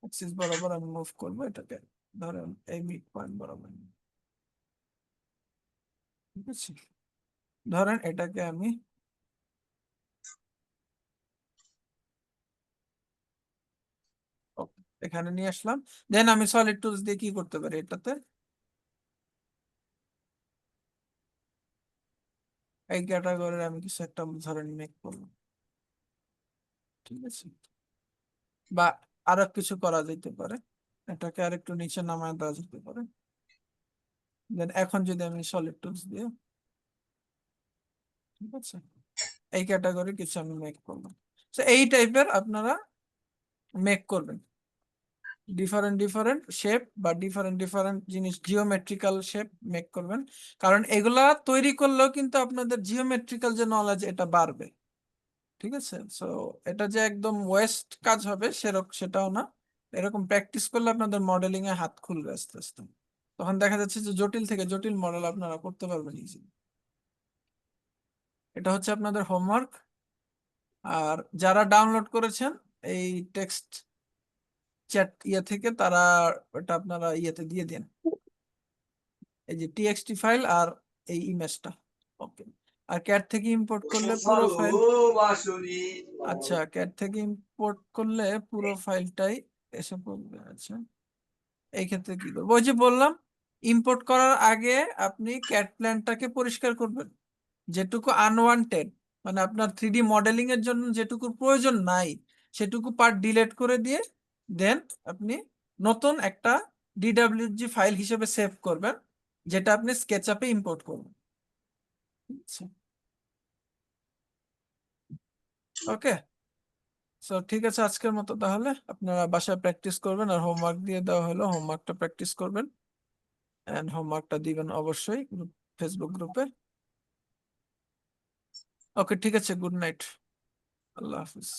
অ্যাক্সিস বরাবর আমি মুভ করবো এটাকে, ধরেন এই মিড পয়েন্ট বরাবর। ঠিক আছে, ধরেন এটাকে আমি এখানে নিয়ে আসলাম। দেন আমি সলিড টুলস দিয়ে কি করতে পারি এটাতে, এই ক্যাটাগরির আমি কিছু একটা ধরেন মেক করলাম, ঠিক আছে, বা আরো কিছু করা যেতে পারে, এটাকে আরেকটু নিচে নামায় দেওয়া যেতে পারে। দেন এখন যদি আমি সলিড টুলস দিয়ে, ঠিক আছে, এই ক্যাটাগরি কিছু আমি মেক করলাম। তো এই টাইপের আপনারা মেক করবেন ডিফারেন্ট ডিফারেন্ট শেপ বা ডিফারেন্ট ডিফারেন্ট জিনিস, জিওমেট্রিক্যাল শেপ মেক করবেন, কারণ এগুলা তৈরি করলেও কিন্তু আপনাদের জিওমেট্রিক্যাল যে নলেজ এটা বাড়বে, ঠিক আছে। সো এটা যে একদম ওয়েস্ট কাজ হবে সেটাও না, এরকম প্র্যাকটিস করলে আপনাদের মডেলিং এ হাত খুলবে আস্তে আস্তে, তখন দেখা যাচ্ছে যে জটিল থেকে জটিল মডেল আপনারা করতে পারবেন ইজিলি। এটা হচ্ছে আপনাদের হোমওয়ার্ক। আর যারা ডাউনলোড করেছেন এই টেক্সট চ্যাট ইয়ে থেকে, তারা এটা আপনারা ইয়েতে দিয়ে দিন, এই যে টিএক্সটি ফাইল আর এই ইমেজটা। ওকে, আর ক্যাট থেকে ইম্পোর্ট করলে পুরো ফাইল, আচ্ছা ক্যাট থেকে ইম্পোর্ট করলে পুরো ফাইলটাই এসে পড়বে। আচ্ছা এই ক্ষেত্রে কি করবো, ওই যে বললাম ইম্পোর্ট করার আগে আপনি ক্যাট প্ল্যানটাকে পরিষ্কার করবেন, যেটুকু আনওয়ান্টেড মানে আপনার 3D মডেলিং এর জন্য যেটুকু প্রয়োজন নাই সেটুকু পার্ট ডিলিট করে দিয়ে দেন আপনি নতুন একটা ডিডব্লিউজি ফাইল হিসেবে সেভ করবেন, যেটা আপনি স্কেচআপে ইম্পোর্ট করবেন। ওকে, সো ঠিক আছে, আজকের মতো তাহলে আপনারা বাসায় প্র্যাকটিস করবেন, আর হোমওয়ার্ক দিয়ে দেওয়া হলো, হোমওয়ার্কটা প্র্যাকটিস করবেন এন্ড হোমওয়ার্কটা দিবেন অবশ্যই ফেসবুক গ্রুপে। ওকে ঠিক আছে, গুড নাইট, আল্লাহ হাফিজ।